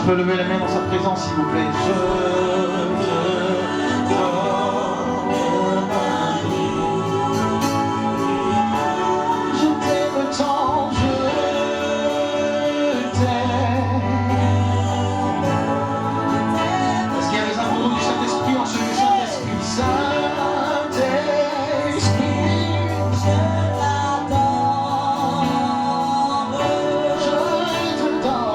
peut lever les mains dans sa présence, s'il vous plaît. Je t'aime tant, je t'aime. Est-ce qu'il y a les abandons du Saint-Esprit en ce lieu, Saint-Esprit? Saint-Esprit, je t'adore. Je t'adore.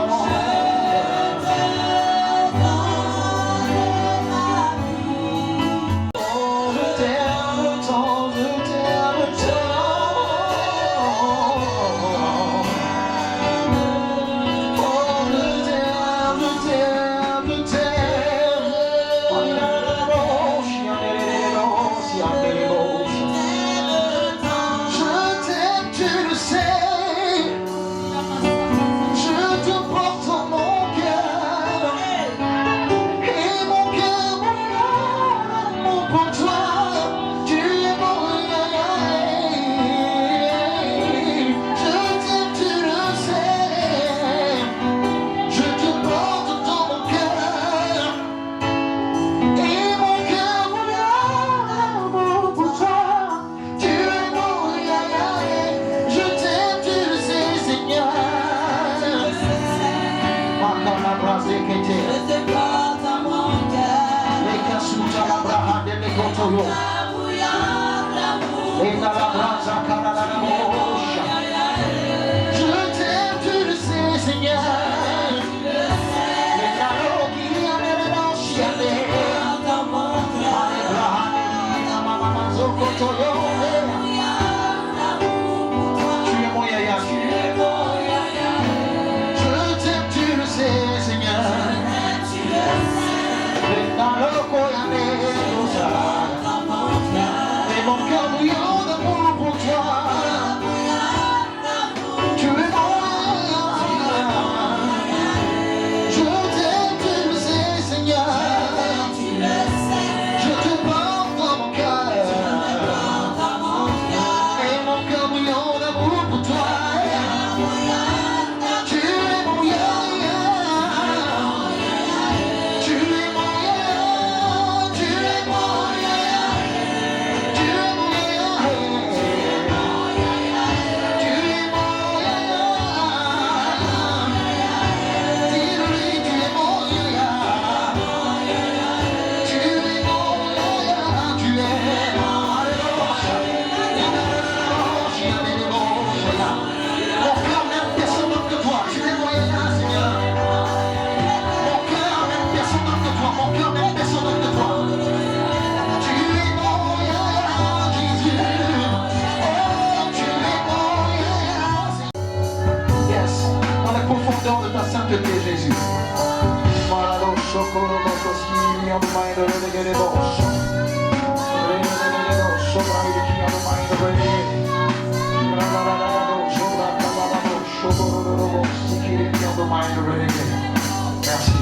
Merci,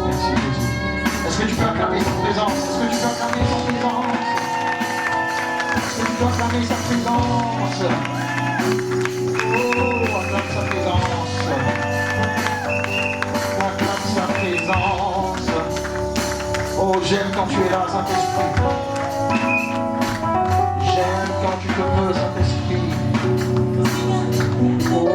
merci Jésus. Est-ce que tu peux acclamer sa présence? Est-ce que tu peux acclamer sa présence? Est-ce que tu peux acclamer sa présence? Oh, acclame sa présence. Acclame sa présence. Oh, j'aime quand tu es là, Saint-Esprit. J'aime quand tu te veux, Saint-Esprit. Oh.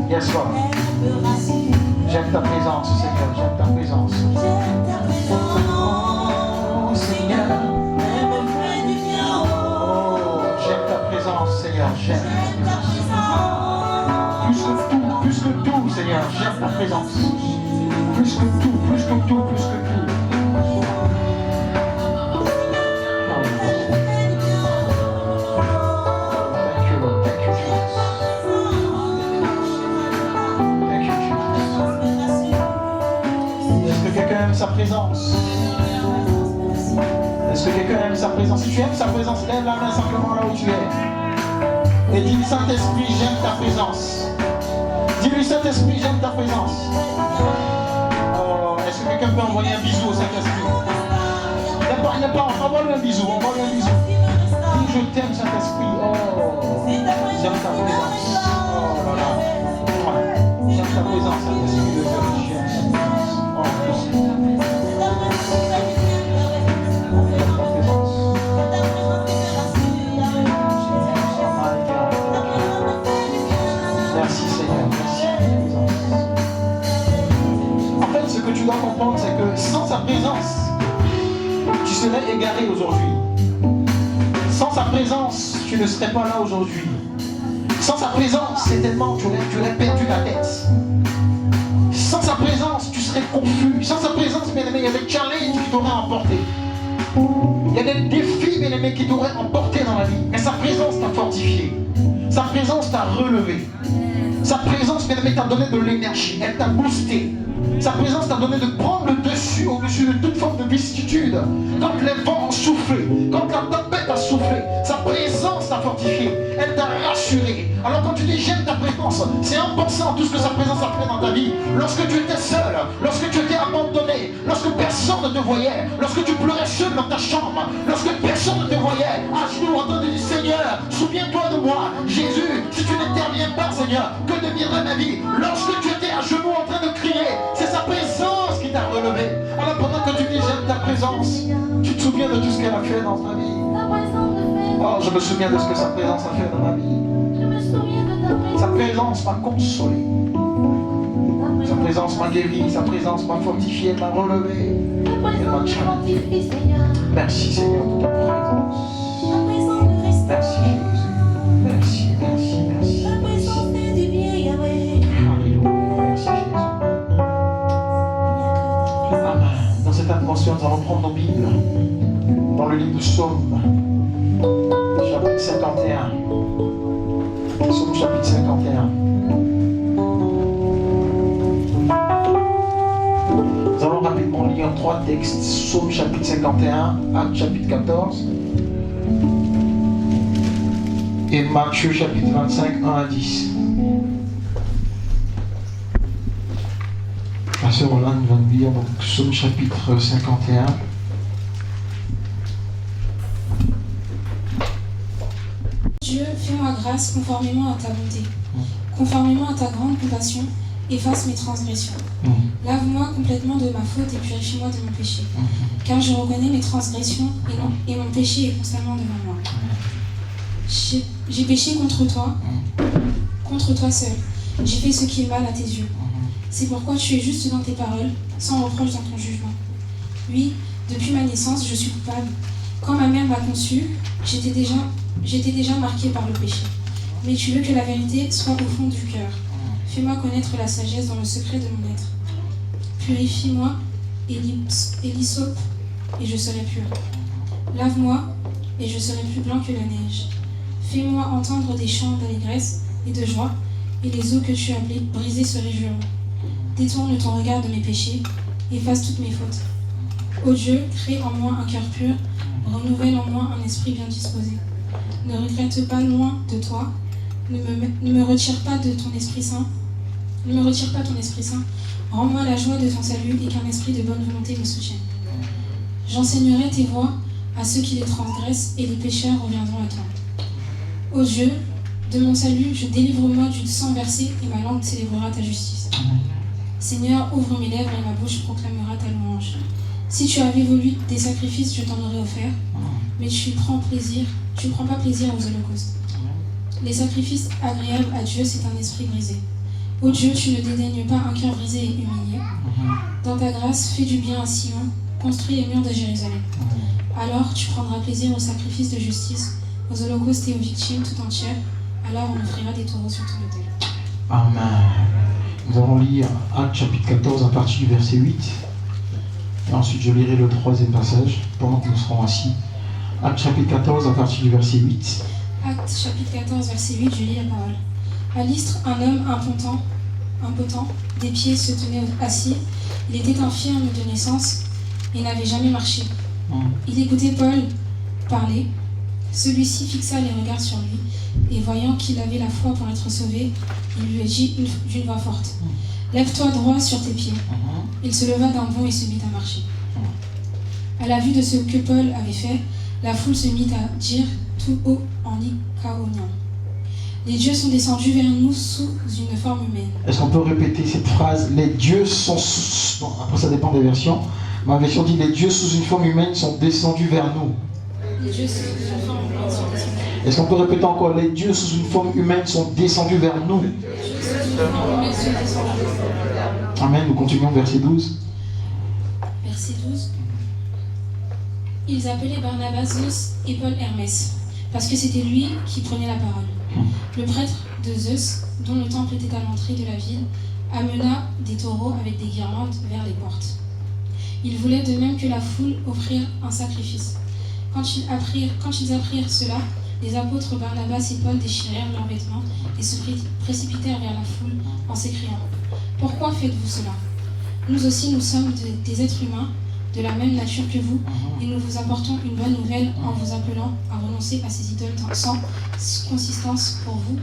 Yes, Lord. J'aime ta présence, Seigneur. J'aime ta présence. Oh, Seigneur. Oh, j'aime ta présence, Seigneur. J'aime ta présence. Plus que tout, Seigneur. J'aime ta présence. Plus que tout, plus que tout, plus que tout. Sa présence. Est-ce que quelqu'un aime sa présence? Si tu aimes sa présence, lève la main simplement là où tu es. Et dis, Saint-Esprit, j'aime ta présence. Dis-lui, Saint-Esprit, j'aime ta présence. Oh, est-ce que quelqu'un peut envoyer un bisou au Saint-Esprit? Envoie-lui un bisou, envoie-lui un bisou. Dis, je t'aime, Saint-Esprit. Oh. serais égaré aujourd'hui. Sans sa présence, tu ne serais pas là aujourd'hui. Sans sa présence, certainement, tu aurais perdu la tête. Sans sa présence, tu serais confus. Sans sa présence, bien aimé, il y a des challenges qui t'auraient emporté. Il y a des défis, bien aimé, qui t'auraient emporté dans la vie. Mais sa présence t'a fortifié. Sa présence t'a relevé. Sa présence, bien aimé, t'a donné de l'énergie. Elle t'a boosté. Sa présence t'a donné de prendre le dessus au-dessus de toute forme de vicissitude. Quand les vents ont soufflé, quand la tempête a soufflé, sa présence t'a fortifié. Elle t'a rassuré. Alors quand tu dis j'aime ta présence, c'est en pensant à tout ce que sa présence a fait dans ta vie. Lorsque tu étais seul, lorsque tu étais abandonné, lorsque personne ne te voyait, lorsque tu pleurais seul dans ta chambre, lorsque personne ne te voyait, à genoux en train de dire Seigneur, souviens-toi de moi. Jésus, si tu n'interviens pas, Seigneur, que deviendrait ma vie? Lorsque tu étais à genoux en train de crier, c'est sa présence qui t'a relevé. Alors pendant que tu dis j'aime ta présence, tu te souviens de tout ce qu'elle a fait dans ta vie. Oh, je me souviens de ce que sa présence a fait dans ma vie. Sa présence m'a consolé. Sa présence m'a guéri. Sa présence m'a fortifié, m'a relevé. Elle m'a challengé. Merci Seigneur de ta présence. Merci Jésus. Merci, merci, merci. Alléluia. Merci Jésus. Amen. Dans cette atmosphère, nous allons prendre nos Bibles dans le livre de Psaume, chapitre 51. Psaume chapitre 51. Nous allons rapidement lire 3 textes. Psaume chapitre 51, Actes chapitre 14 et Matthieu chapitre 25, 1 à 10. La sœur Hollande va nous lire donc Psaume chapitre 51. Dieu, fais-moi grâce conformément à ta bonté, conformément à ta grande compassion, efface mes transgressions. Lave-moi complètement de ma faute et purifie-moi de mon péché, car je reconnais mes transgressions et mon péché est constamment devant moi. J'ai péché contre toi seul. J'ai fait ce qui est mal à tes yeux. C'est pourquoi tu es juste dans tes paroles, sans reproche dans ton jugement. Oui, depuis ma naissance, je suis coupable. Quand ma mère m'a conçue, j'étais déjà marquée par le péché. Mais tu veux que la vérité soit au fond du cœur. Fais-moi connaître la sagesse dans le secret de mon être. Purifie-moi et l'hysope, et je serai pur. Lave-moi, et je serai plus blanc que la neige. Fais-moi entendre des chants d'allégresse et de joie, et les eaux que tu as brisées se réjouiront. Détourne ton regard de mes péchés, efface toutes mes fautes. Ô Dieu, crée en moi un cœur pur, renouvelle en moi un esprit bien disposé. Ne regrette pas loin de toi, ne me retire pas de ton Esprit Saint. Ne me retire pas ton Esprit Saint. Rends-moi la joie de ton salut et qu'un esprit de bonne volonté me soutienne. J'enseignerai tes voies à ceux qui les transgressent et les pécheurs reviendront à toi. Ô Dieu, de mon salut, délivre-moi du sang versé et ma langue célébrera ta justice. Seigneur, ouvre mes lèvres et ma bouche proclamera ta louange. Si tu avais voulu des sacrifices, je t'en aurais offert, mais tu prends pas plaisir aux holocaustes. Les sacrifices agréables à Dieu, c'est un esprit brisé. Ô Dieu, tu ne dédaignes pas un cœur brisé et humilié. Dans ta grâce, fais du bien à Sion, construis les murs de Jérusalem. Alors tu prendras plaisir aux sacrifices de justice, aux holocaustes et aux victimes tout entières. Alors on offrira des taureaux sur ton autel. Amen. Nous allons lire Actes chapitre 14 à partir du verset 8. Et ensuite je lirai le 3e passage pendant que nous serons assis. Actes chapitre 14 à partir du verset 8. Actes chapitre 14 verset 8, je lis la parole. À Lystre, un homme impotent, des pieds se tenait assis. Il était infirme de naissance et n'avait jamais marché. Il écoutait Paul parler. Celui-ci fixa les regards sur lui et voyant qu'il avait la foi pour être sauvé, il lui dit d'une voix forte, « Lève-toi droit sur tes pieds. » Il se leva d'un bond et se mit à marcher. À la vue de ce que Paul avait fait, la foule se mit à dire tout haut en lycaonien, « Les dieux sont descendus vers nous sous une forme humaine. » Est-ce qu'on peut répéter cette phrase? Les dieux sont sous... Bon, après ça dépend des versions. Ma version dit, les dieux sous une forme humaine sont descendus vers nous. Les dieux sous une forme humaine sont descendus. Est-ce qu'on peut répéter encore? Les dieux sous une forme humaine sont descendus vers nous. Amen. Nous continuons verset 12. Verset 12. Ils appelaient Barnabas Zeus et Paul Hermès, parce que c'était lui qui prenait la parole. Le prêtre de Zeus, dont le temple était à l'entrée de la ville, amena des taureaux avec des guirlandes vers les portes. Il voulait de même que la foule offrir un sacrifice. Quand ils apprirent cela, les apôtres Barnabas et Paul déchirèrent leurs vêtements et se précipitèrent vers la foule en s'écriant « Pourquoi faites-vous cela ? Nous aussi nous sommes des êtres humains de la même nature que vous, et nous vous apportons une bonne nouvelle en vous appelant à renoncer à ces idoles sans consistance pour vous,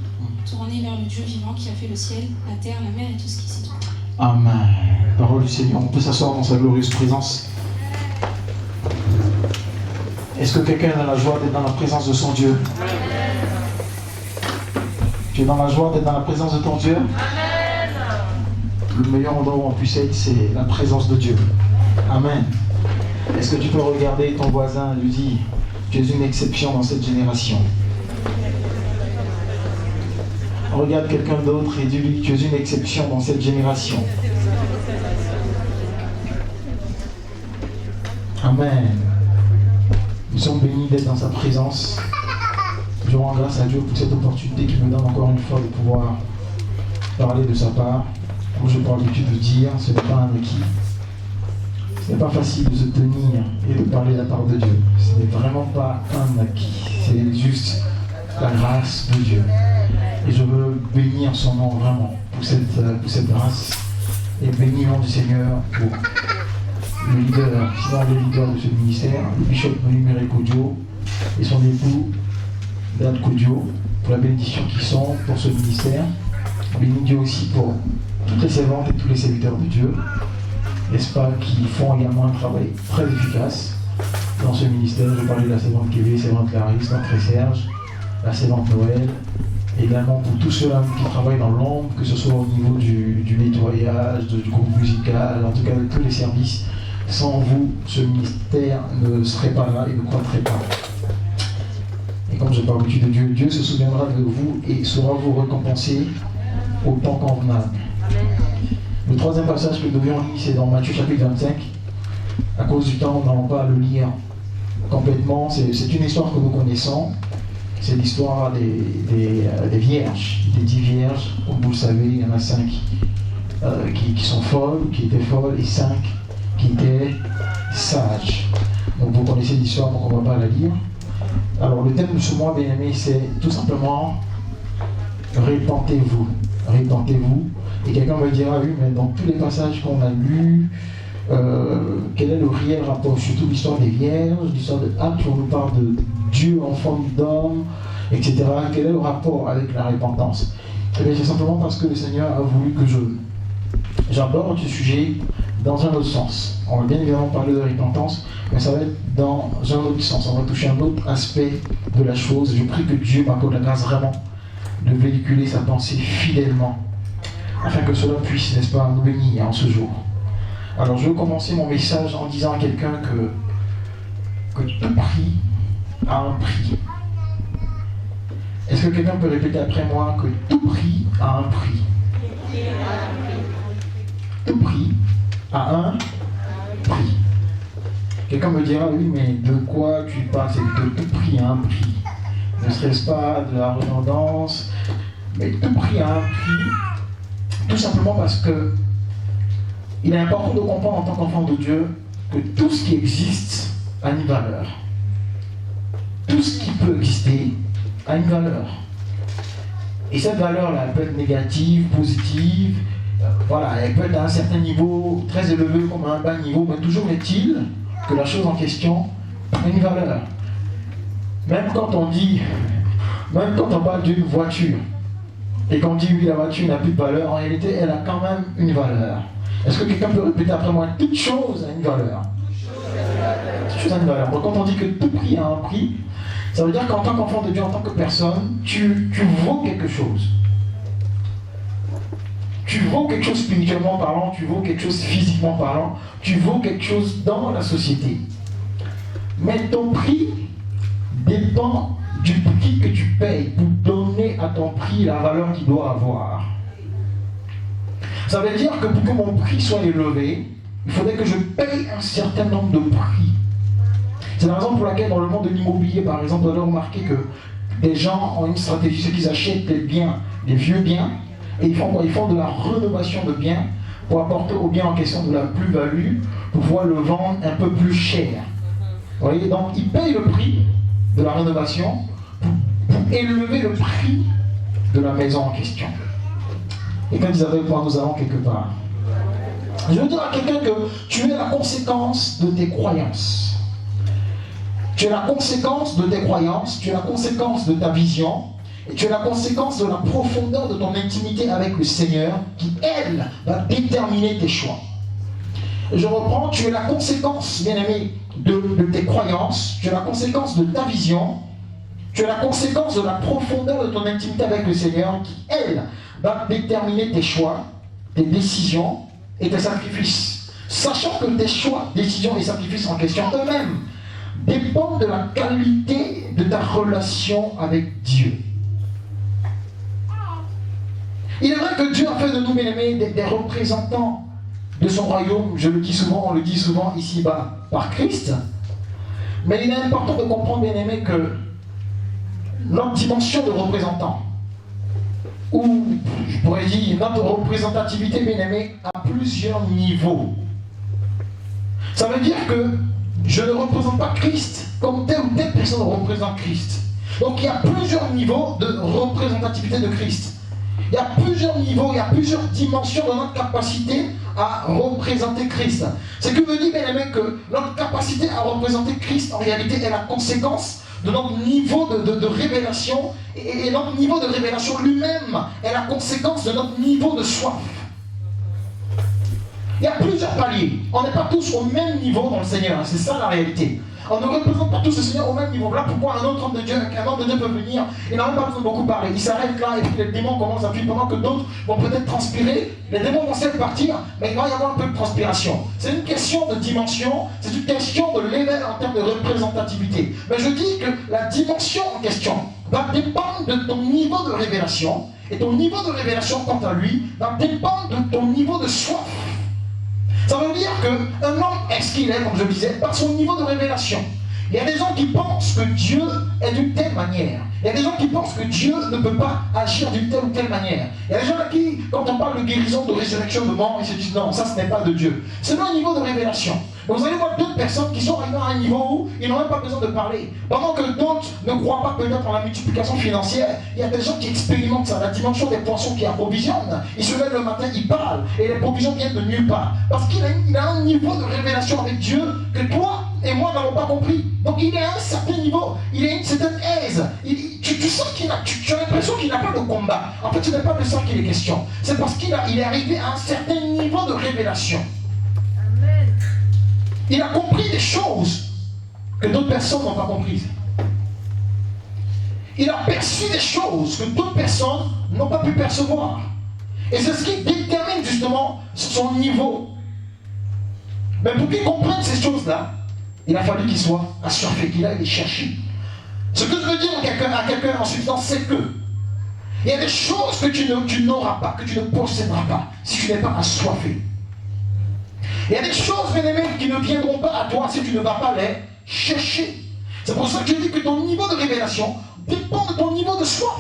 tourner vers le Dieu vivant qui a fait le ciel, la terre, la mer et tout ce qui s'y trouve. » Amen. Parole du Seigneur, on peut s'asseoir dans sa glorieuse présence. Est-ce que quelqu'un est dans la joie d'être dans la présence de son Dieu? Tu es dans la joie d'être dans la présence de ton Dieu? Le meilleur endroit où on puisse être, c'est la présence de Dieu. Amen. Est-ce que tu peux regarder ton voisin et lui dire, tu es une exception dans cette génération? Regarde quelqu'un d'autre et dis-lui, tu es une exception dans cette génération. Amen. Nous sommes bénis d'être dans sa présence. Je rends grâce à Dieu pour cette opportunité qu'il me donne encore une fois de pouvoir parler de sa part. Comme je prends l'habitude de dire, ce n'est pas un acquis. Ce n'est pas facile de se tenir et de parler de la part de Dieu. Ce n'est vraiment pas un acquis. C'est juste la grâce de Dieu. Et je veux bénir son nom vraiment pour cette grâce. Et bénir le nom du Seigneur pour le leader de ce ministère, le bishop Menumeré Kodjo et son époux Dan Kodjo, pour la bénédiction qu'ils sont pour ce ministère. Bénis Dieu aussi pour toutes les servantes et tous les serviteurs de Dieu, n'est-ce pas, qui font également un travail très efficace dans ce ministère. Je parlais de la servante Kévé, la servante Clarisse, notre Serge, la servante Noël, également pour tous ceux-là qui travaillent dans l'ombre, que ce soit au niveau du nettoyage, du groupe musical, en tout cas de tous les services. Sans vous, ce ministère ne serait pas là et ne croîtrait pas. Et comme je parle de Dieu, Dieu se souviendra de vous et saura vous récompenser au temps convenable. Le troisième passage que nous devions lire, c'est dans Matthieu chapitre 25. À cause du temps, on n'allons pas le lire complètement. C'est une histoire que nous connaissons. C'est l'histoire des vierges, des 10 vierges. Comme vous le savez, il y en a 5 qui sont folles, qui étaient folles, et 5 qui étaient sages. Donc vous connaissez l'histoire, donc on ne va pas la lire. Alors le thème de ce mois, bien aimé, c'est tout simplement répentez-vous. Répentez-vous. Et quelqu'un me dira, oui, mais dans tous les passages qu'on a lus, quel est le réel rapport? Surtout l'histoire des vierges, l'histoire de Actes, où on nous parle de Dieu en forme d'homme, etc. Quel est le rapport avec la repentance? Eh bien, c'est simplement parce que le Seigneur a voulu que j'aborde ce sujet dans un autre sens. On va bien évidemment parler de repentance, mais ça va être dans un autre sens. On va toucher un autre aspect de la chose. Je prie que Dieu m'accorde la grâce vraiment de véhiculer sa pensée fidèlement, afin que cela puisse, n'est-ce pas, nous bénir en ce jour. Alors je veux commencer mon message en disant à quelqu'un que tout prix a un prix. Est-ce que quelqu'un peut répéter après moi que tout prix a un prix? Tout prix a un prix. Quelqu'un me dira, oui, mais de quoi tu parles? C'est que tout prix a un prix. Ne serait-ce pas de la redondance? Mais tout prix a un prix, tout simplement parce que il est important de comprendre en tant qu'enfant de Dieu que tout ce qui existe a une valeur. Tout ce qui peut exister a une valeur. Et cette valeur-là, elle peut être négative, positive, voilà, elle peut être à un certain niveau très élevé comme à un bas niveau, mais toujours est-il que la chose en question a une valeur. Même quand on parle d'une voiture, et qu'on dit oui, la voiture n'a plus de valeur, en réalité, elle a quand même une valeur. Est-ce que quelqu'un peut répéter après moi? Toute chose a une valeur. Toute chose a une valeur. Donc quand on dit que tout prix a un prix, ça veut dire qu'en tant qu'enfant de Dieu, en tant que personne, tu vaux quelque chose. Tu vaux quelque chose spirituellement parlant, tu vaux quelque chose physiquement parlant, tu vaux quelque chose dans la société. Mais ton prix dépend du prix que tu payes pour donner à ton prix la valeur qu'il doit avoir. Ça veut dire que pour que mon prix soit élevé, il faudrait que je paye un certain nombre de prix. C'est la raison pour laquelle dans le monde de l'immobilier, par exemple, vous allez remarquer que des gens ont une stratégie, c'est qu'ils achètent des biens, des vieux biens, et ils font quoi? Ils font de la rénovation de biens pour apporter au bien en question de la plus-value, pour pouvoir le vendre un peu plus cher. Vous voyez, donc ils payent le prix de la rénovation pour élever le prix de la maison en question. Et quand ils arrivent, nous allons quelque part. Je veux dire à quelqu'un que tu es la conséquence de tes croyances. Tu es la conséquence de tes croyances, tu es la conséquence de ta vision, et tu es la conséquence de la profondeur de ton intimité avec le Seigneur, qui, elle, va déterminer tes choix. Je reprends, tu es la conséquence, bien-aimé, de tes croyances, tu es la conséquence de ta vision, tu es la conséquence de la profondeur de ton intimité avec le Seigneur, qui, elle, va déterminer tes choix, tes décisions et tes sacrifices. Sachant que tes choix, décisions et sacrifices en question eux-mêmes dépendent de la qualité de ta relation avec Dieu. Il est vrai que Dieu a fait de nous, bien-aimés, des représentants de son royaume. Je le dis souvent, on le dit souvent ici-bas, par Christ. Mais il est important de comprendre, bien-aimés, que notre dimension de représentant, ou je pourrais dire notre représentativité, bien-aimés, à plusieurs niveaux. Ça veut dire que je ne représente pas Christ comme telle ou telle personne représente Christ. Donc il y a plusieurs niveaux de représentativité de Christ. Il y a plusieurs niveaux, il y a plusieurs dimensions de notre capacité à représenter Christ. Ce que veut dire, bien aimé, que notre capacité à représenter Christ, en réalité, est la conséquence de notre niveau de révélation, et notre niveau de révélation lui-même est la conséquence de notre niveau de soif. Il y a plusieurs paliers. On n'est pas tous au même niveau dans le Seigneur, c'est ça la réalité. On ne représente pas tous le Seigneur au même niveau. Voilà pourquoi un autre homme de Dieu, peut venir, il n'a même pas besoin de beaucoup parler. Il s'arrête là et puis les démons commencent à fuir pendant que d'autres vont peut-être transpirer. Les démons vont certes partir, mais il va y avoir un peu de transpiration. C'est une question de dimension, c'est une question de level en termes de représentativité. Mais je dis que la dimension en question va dépendre de ton niveau de révélation. Et ton niveau de révélation, quant à lui, va dépendre de ton niveau de soif. Ça veut dire qu'un homme est ce qu'il est, comme je le disais, par son niveau de révélation. Il y a des gens qui pensent que Dieu est d'une telle manière. Il y a des gens qui pensent que Dieu ne peut pas agir d'une telle ou telle manière. Il y a des gens à qui, quand on parle de guérison, de résurrection, de mort, ils se disent non, ça ce n'est pas de Dieu. C'est un niveau de révélation. Donc vous allez voir d'autres personnes qui sont arrivées à un niveau où ils n'ont même pas besoin de parler. Pendant que d'autres ne croient pas peut-être en la multiplication financière, il y a des gens qui expérimentent ça, la dimension des poissons qui approvisionnent. Ils se lèvent le matin, ils parlent, et les provisions viennent de nulle part. Parce qu'il a un niveau de révélation avec Dieu que toi et moi n'avons pas compris. Donc il est à un certain niveau, il est à une certaine aise. Tu sens tu as l'impression qu'il n'a pas de combat. En fait, ce n'est pas de ça qu'il est question. C'est parce qu'il est arrivé à un certain niveau de révélation. Amen. Il a compris des choses que d'autres personnes n'ont pas comprises. Il a perçu des choses que d'autres personnes n'ont pas pu percevoir. Et c'est ce qui détermine justement son niveau. Mais pour qu'il comprenne ces choses-là, il a fallu qu'il soit assoiffé, qu'il aille les chercher. Ce que je veux dire à quelqu'un en substance, c'est que il y a des choses que tu n'auras pas, que tu ne posséderas pas, si tu n'es pas assoiffé. Il y a des choses, bien aimés, qui ne viendront pas à toi si tu ne vas pas les chercher. C'est pour ça que je dis que ton niveau de révélation dépend de ton niveau de soif.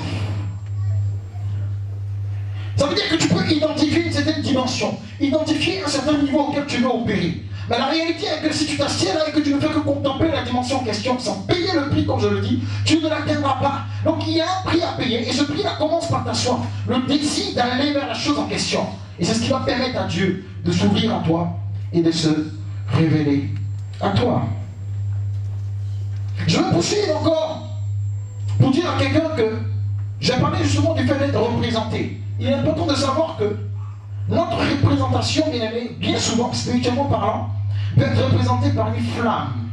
Ça veut dire que tu peux identifier une certaine dimension, identifier un certain niveau auquel tu veux opérer. Mais la réalité est que si tu t'assieds là et que tu ne fais que contempler la dimension en question sans payer le prix, comme je le dis, tu ne l'atteindras pas. Donc il y a un prix à payer, et ce prix-là commence par ta soif, le désir d'aller vers la chose en question. Et c'est ce qui va permettre à Dieu de s'ouvrir à toi et de se révéler à toi. Je vais poursuivre encore pour dire à quelqu'un que j'ai parlé justement du fait d'être représenté. Il est important de savoir que notre représentation, bien aimé, bien souvent, spirituellement parlant, peut être représentée par une flamme.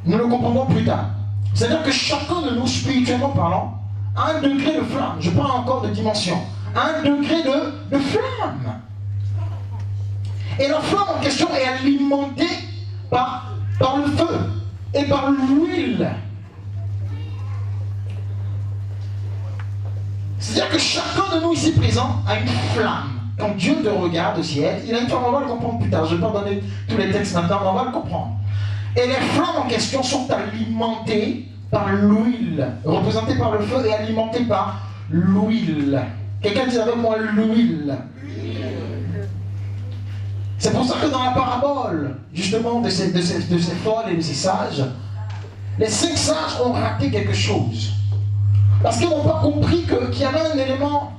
Nous le comprendrons plus tard. C'est-à-dire que chacun de nous, spirituellement parlant, a un degré de flamme. Je parle encore de dimension. Un degré de flamme. Et la flamme en question est alimentée par le feu et par l'huile. C'est-à-dire que chacun de nous ici présent a une flamme. Quand Dieu te regarde au ciel, il a une flamme, on va le comprendre plus tard. Je ne vais pas donner tous les textes maintenant, mais on va le comprendre. Et les flammes en question sont alimentées par l'huile, représentées par le feu et alimentées par l'huile. Quelqu'un dit avec moi l'huile. C'est pour ça que dans la parabole, justement, de ces folles et de ces sages, les 5 sages ont raté quelque chose. Parce qu'ils n'ont pas compris qu'il y avait un élément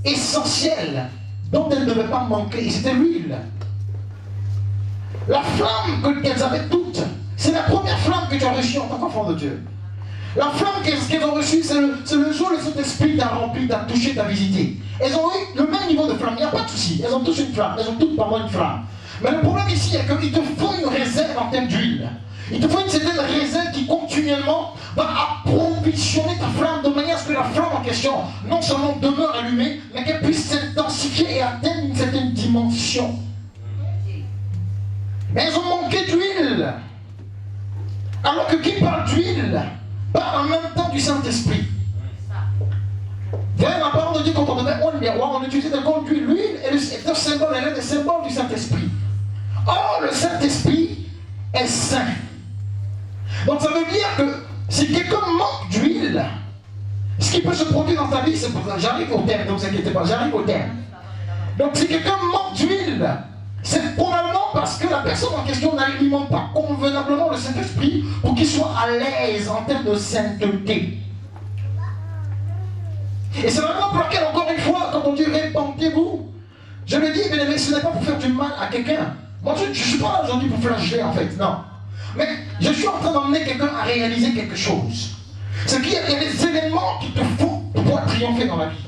essentiel dont elles ne devaient pas manquer, et c'était l'huile. La flamme qu'elles avaient toutes, c'est la première flamme que tu as reçue en tant qu'enfant de Dieu. La flamme qu'elles ont reçue, c'est le jour où le Saint-Esprit t'a rempli, t'a touché, t'a visité. Elles ont eu le même niveau de flamme, il n'y a pas de souci. Elles ont tous une flamme, elles ont toutes par une flamme. Mais le problème ici est qu'il te faut une réserve en termes d'huile. Il te faut une certaine réserve qui continuellement va approvisionner ta flamme de manière à ce que la flamme en question non seulement demeure allumée, mais qu'elle puisse s'intensifier et atteindre une certaine dimension. Mais elles ont manqué d'huile. Alors que qui parle d'huile parle en même temps du Saint-Esprit. Vous voyez, la parole de Dieu, quand on devait le miroir, on utilisait des comptes d'huile. L'huile est un symbole, elle est des symboles du Saint-Esprit. Or, le Saint-Esprit est saint. Donc ça veut dire que si quelqu'un manque d'huile, ce qui peut se produire dans ta vie, c'est pour ça, j'arrive au terme, ne vous inquiétez pas, j'arrive au terme. Donc si quelqu'un manque d'huile, c'est probablement parce que la personne en question n'alimente pas convenablement le Saint-Esprit pour qu'il soit à l'aise en termes de sainteté. Et c'est vraiment pour laquelle, encore une fois, quand on dit répentez-vous, je le dis, mais ce n'est pas pour faire du mal à quelqu'un. Moi, je ne suis pas là aujourd'hui pour flasher, en fait, non. Mais je suis en train d'emmener quelqu'un à réaliser quelque chose. C'est qu'il y a des éléments qu'il te faut pour pouvoir triompher dans la vie.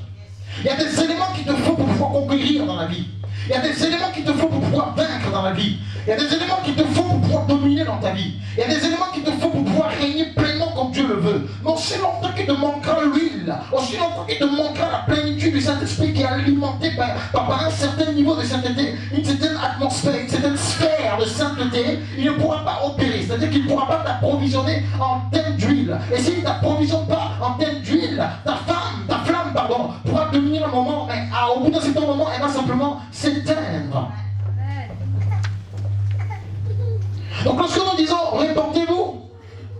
Il y a des éléments qu'il te faut pour pouvoir conquérir dans la vie. Il y a des éléments qu'il te faut pour pouvoir vaincre dans la vie. Il y a des éléments qu'il te faut pour pouvoir dominer dans ta vie. Il y a des éléments qu'il te faut pour pouvoir régner pleinement comme Dieu le veut. Mais aussi longtemps qu'il te manquera l'huile, aussi longtemps qu'il te manquera la plénitude du Saint-Esprit qui est alimentée par un certain niveau de sainteté, une certaine atmosphère, une certaine sphère de sainteté, il ne pourra pas opérer. C'est-à-dire qu'il ne pourra pas t'approvisionner en termes d'huile. Et s'il ne t'approvisionne pas en termes d'huile, ta flamme, pourra devenir un moment, mais au bout d'un certain moment, elle va simplement s'éteindre. Donc lorsque nous disons répentez-vous,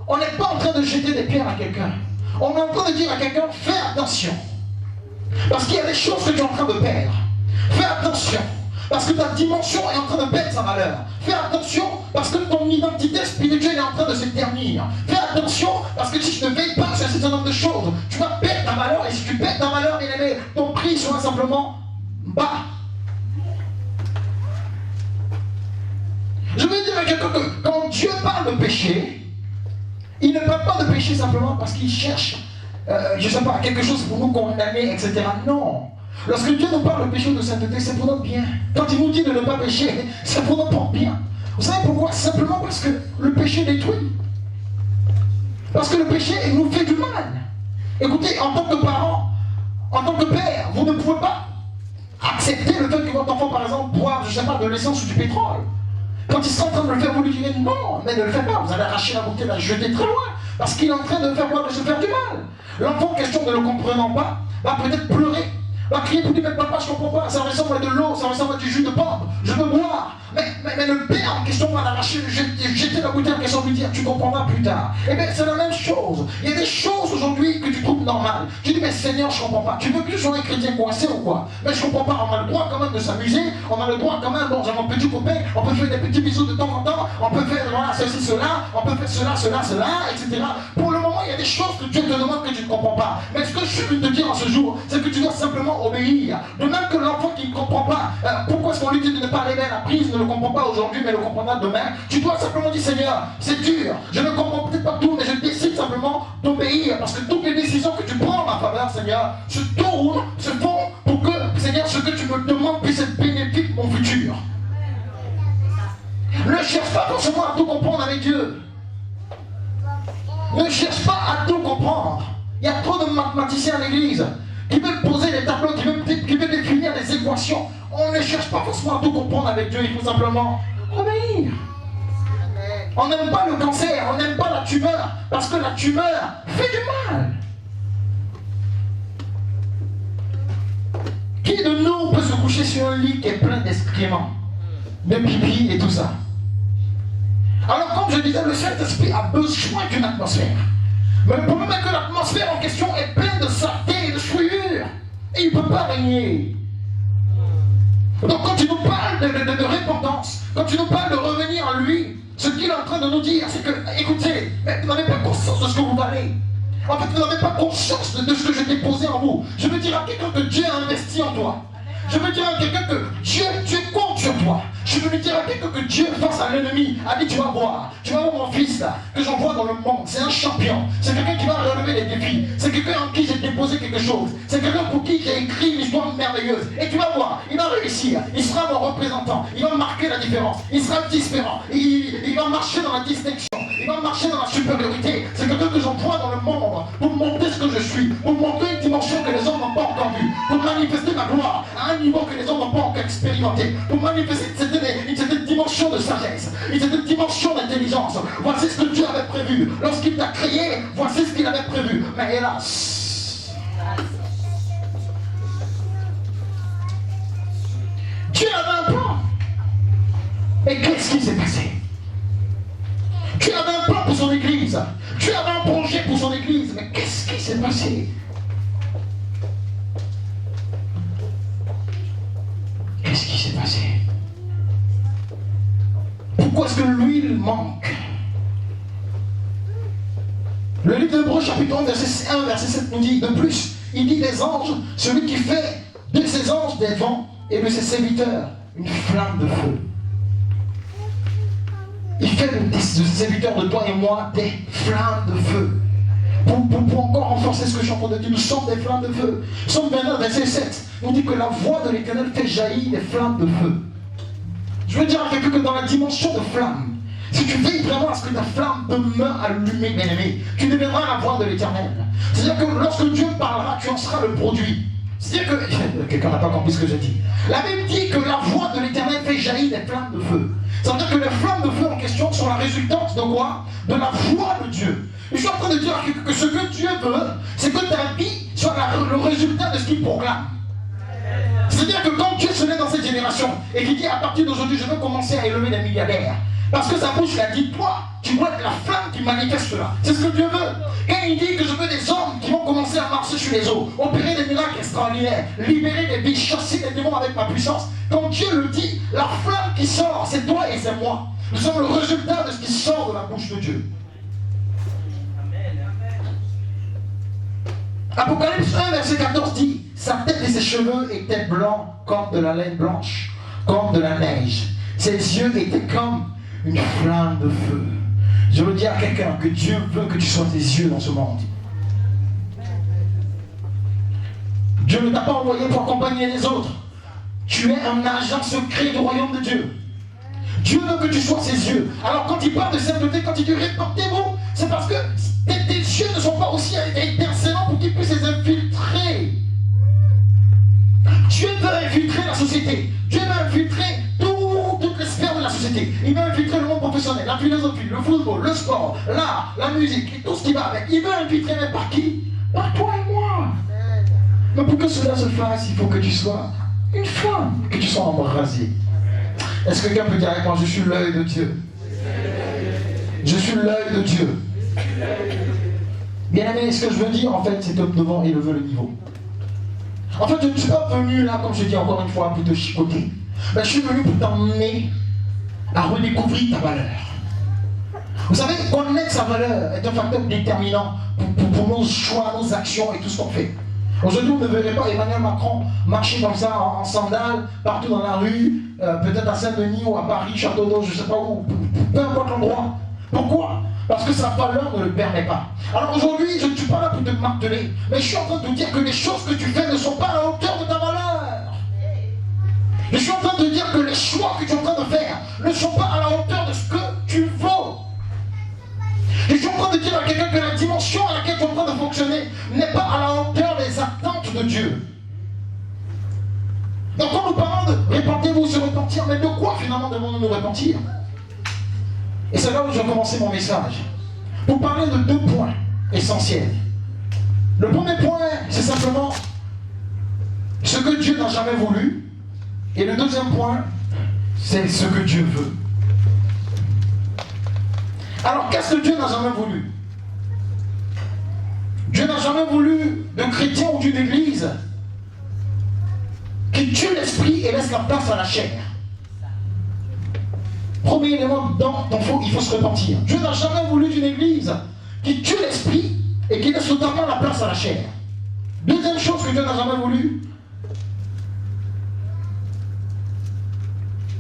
on n'est pas en train de jeter des pierres à quelqu'un. On est en train de dire à quelqu'un fais attention. Parce qu'il y a des choses que tu es en train de perdre. Fais attention. Parce que ta dimension est en train de perdre sa valeur. Fais attention parce que ton identité spirituelle est en train de se ternir. Fais attention parce que si tu ne veilles pas sur un certain nombre de choses, tu vas perdre ta valeur. Et si tu perds ta valeur, bien aimé, ton prix sera simplement bas. Je veux dire à quelqu'un que quand Dieu parle de péché, il ne parle pas de péché simplement parce qu'il cherche, je ne sais pas, quelque chose pour nous condamner, etc. Non. Lorsque Dieu nous parle de péché ou de sainteté, c'est pour notre bien. Quand il nous dit de ne pas pécher, c'est pour notre bien. Vous savez pourquoi? Simplement parce que le péché détruit. Parce que le péché nous fait du mal. Écoutez, en tant que parent, en tant que père, vous ne pouvez pas accepter le fait que votre enfant, par exemple, boive, je ne sais pas, de l'essence ou du pétrole. Quand il sera en train de le faire, vous lui direz non, mais ne le faites pas, vous allez arracher la bouteille, la jeter très loin, parce qu'il est en train de se faire du mal. L'enfant en question, ne le comprenant pas, va peut-être pleurer, va crier pour dire mais papa, je ne comprends pas, ça ressemble à de l'eau, ça ressemble à du jus de pomme, je veux boire. Mais le père en question va l'arracher, jeter la bouteille en question, lui dire tu comprendras plus tard. Eh bien c'est la même chose. Il y a des choses aujourd'hui que tu trouves normales. Tu dis mais Seigneur, je ne comprends pas. Tu veux que je sois un chrétien coincé ou quoi? Mais je ne comprends pas. On a le droit quand même de s'amuser, on a le droit quand même, bon j'ai mon petit copain, on peut faire des petits bisous de temps en temps, on peut faire voilà, ceci, cela, on peut faire cela, etc. Pour le moment, il y a des choses que Dieu te demande que tu ne comprends pas. Mais ce que je suis venu te dire en ce jour, c'est que tu dois simplement obéir. De même que l'enfant qui ne comprend pas, pourquoi est-ce qu'on lui dit de ne pas arriver à la prise, ne le comprend pas aujourd'hui, mais le comprendra demain. Tu dois simplement dire Seigneur, c'est dur, je ne comprends peut-être pas tout, mais je décide simplement d'obéir, parce que toutes les décisions que tu prends en ma faveur, Seigneur, se tournent, se font pour que, Seigneur, ce que tu me demandes puisse être bénéfique pour mon futur. Ne cherche pas forcément à tout comprendre avec Dieu. Ne cherche pas à tout comprendre. Il y a trop de mathématiciens à l'église qui veulent poser des tableaux, qui veulent définir des équations. On ne cherche pas forcément à tout comprendre avec Dieu, il faut simplement obéir. On n'aime pas le cancer, on n'aime pas la tumeur, parce que la tumeur fait du mal. Qui de nous peut se coucher sur un lit qui est plein d'excréments, de pipi et tout ça? Alors comme je disais, le Saint-Esprit a besoin d'une atmosphère. Mais le problème est que l'atmosphère en question est pleine de saleté et de souillure. Et il ne peut pas régner. Donc quand tu nous parles de repentance, quand tu nous parles de revenir à lui, ce qu'il est en train de nous dire, c'est que, écoutez, vous n'avez pas conscience de ce que vous valez. En fait, vous n'avez pas conscience de ce que j'ai déposé en vous. Je veux dire à quelqu'un que Dieu a investi en toi. Je veux dire à quelqu'un que Dieu compte sur toi. Je veux lui dire à quelqu'un que Dieu, face à l'ennemi, a dit tu vas voir mon fils là, que j'envoie dans le monde. C'est un champion. C'est quelqu'un qui va relever les défis. C'est quelqu'un en qui j'ai déposé quelque chose. C'est quelqu'un pour qui j'ai écrit une histoire merveilleuse. Et tu vas voir, il va réussir. Il sera mon représentant. Il va marquer la différence. Il sera différent. Il va marcher dans la distinction. Il va marcher dans la supériorité. C'est quelqu'un que j'emploie dans le monde pour montrer ce que je suis, pour montrer une dimension que les hommes n'ont pas encore vue, pour manifester ma gloire à un niveau que les hommes n'ont pas encore expérimenté, pour manifester une certaine dimension de sagesse, une certaine dimension d'intelligence. Voici ce que Dieu avait prévu. Lorsqu'il t'a créé, voici ce qu'il avait prévu. Mais hélas, Dieu avait un plan. Et qu'est-ce qui s'est passé? Dieu avait un plan pour son église. Dieu avait un projet pour son église. Mais qu'est-ce qui s'est passé? Qu'est-ce qui s'est passé? Pourquoi est-ce que l'huile manque? Le livre d'Hébreux chapitre 1, verset 1, verset 7 nous dit de plus. Il dit des anges, celui qui fait de ses anges des vents et de ses serviteurs une flamme de feu. Il fait de ses serviteurs, de toi et moi, des flammes de feu. Pour encore renforcer ce que je suis en train de dire, nous sommes des flammes de feu. Somme 29, verset 7, nous dit que la voix de l'Éternel fait jaillir des flammes de feu. Je veux dire à quelqu'un que dans la dimension de flamme, si tu veilles vraiment à ce que ta flamme demeure allumée, bien-aimé, tu deviendras la voix de l'Éternel. C'est-à-dire que lorsque Dieu parlera, tu en seras le produit. C'est-à-dire que... Quelqu'un n'a pas compris ce que j'ai dit. La Bible dit que la voix de l'Éternel fait jaillir des flammes de feu. Ça veut dire que les flammes de feu en question sont la résultante de quoi? De la voix de Dieu. Et je suis en train de dire que ce que Dieu veut, c'est que ta vie soit le résultat de ce qu'il proclame. C'est-à-dire que quand Dieu se lève dans cette génération et qu'il dit à partir d'aujourd'hui, je veux commencer à élever des milliardaires, parce que sa bouche l'a dit, toi, tu dois être la flamme qui manifeste cela. C'est ce que Dieu veut. Quand il dit que je veux des hommes qui vont commencer à marcher sur les eaux, opérer des miracles extraordinaires, libérer des biches, chasser des démons avec ma puissance, quand Dieu le dit, la flamme qui sort, c'est toi et c'est moi. Nous sommes le résultat de ce qui sort de la bouche de Dieu. Apocalypse 1, verset 14 dit, sa tête et ses cheveux étaient blancs comme de la laine blanche, comme de la neige. Ses yeux étaient comme une flamme de feu. Je veux dire à quelqu'un que Dieu veut que tu sois tes yeux dans ce monde. Dieu ne t'a pas envoyé pour accompagner les autres. Tu es un agent secret du royaume de Dieu. Dieu veut que tu sois ses yeux. Alors quand il parle de sainteté, quand il dit répentez-vous, c'est parce que tes yeux ne sont pas aussi étincelants pour qu'ils puissent les infiltrer. Dieu veut infiltrer la société. Dieu veut infiltrer toutes les sphères de la société. Il veut infiltrer le monde professionnel, la philosophie, le football, le sport, l'art, la musique, et tout ce qui va avec. Il veut infiltrer, mais par qui? Par toi et moi. Mais pour que cela se fasse, il faut que tu sois une femme, que tu sois embrasé. Est-ce que quelqu'un peut dire avec moi, je suis l'œil de Dieu? Je suis l'œil de Dieu. Bien aimé, ce que je veux dire, en fait, c'est que devant élever le niveau. En fait, je ne suis pas venu là, comme je dis encore une fois, pour te chicoter. Mais je suis venu pour t'emmener à redécouvrir ta valeur. Vous savez, connaître sa valeur est un facteur déterminant pour nos choix, nos actions et tout ce qu'on fait. Aujourd'hui, vous ne verrez pas Emmanuel Macron marcher comme ça en sandales, partout dans la rue, peut-être à Saint-Denis ou à Paris, Château d'Eau, je ne sais pas où, peu importe l'endroit. Pourquoi? Parce que sa valeur ne le permet pas. Alors aujourd'hui, je ne suis pas là pour te marteler, mais je suis en train de te dire que les choses que tu fais ne sont pas à la hauteur de ta valeur. Je suis en train de te dire que les choix que tu es en train de faire ne sont pas à la hauteur de ce que tu vaux. Je suis en train de dire à quelqu'un que la dimension à laquelle tu es en train de fonctionner n'est pas à la hauteur des attentes de Dieu. Donc quand nous parlons de répentez-vous, se repentir, mais de quoi finalement devons-nous nous repentir? Et c'est là où je vais commencer mon message. Pour parler de deux points essentiels. Le premier point, c'est simplement ce que Dieu n'a jamais voulu. Et le deuxième point, c'est ce que Dieu veut. Alors qu'est-ce que Dieu n'a jamais voulu? Dieu n'a jamais voulu d'un chrétien ou d'une église qui tue l'esprit et laisse la place à la chair. Premier élément, il faut se repentir. Dieu n'a jamais voulu d'une église qui tue l'esprit et qui laisse totalement la place à la chair. Deuxième chose que Dieu n'a jamais voulu,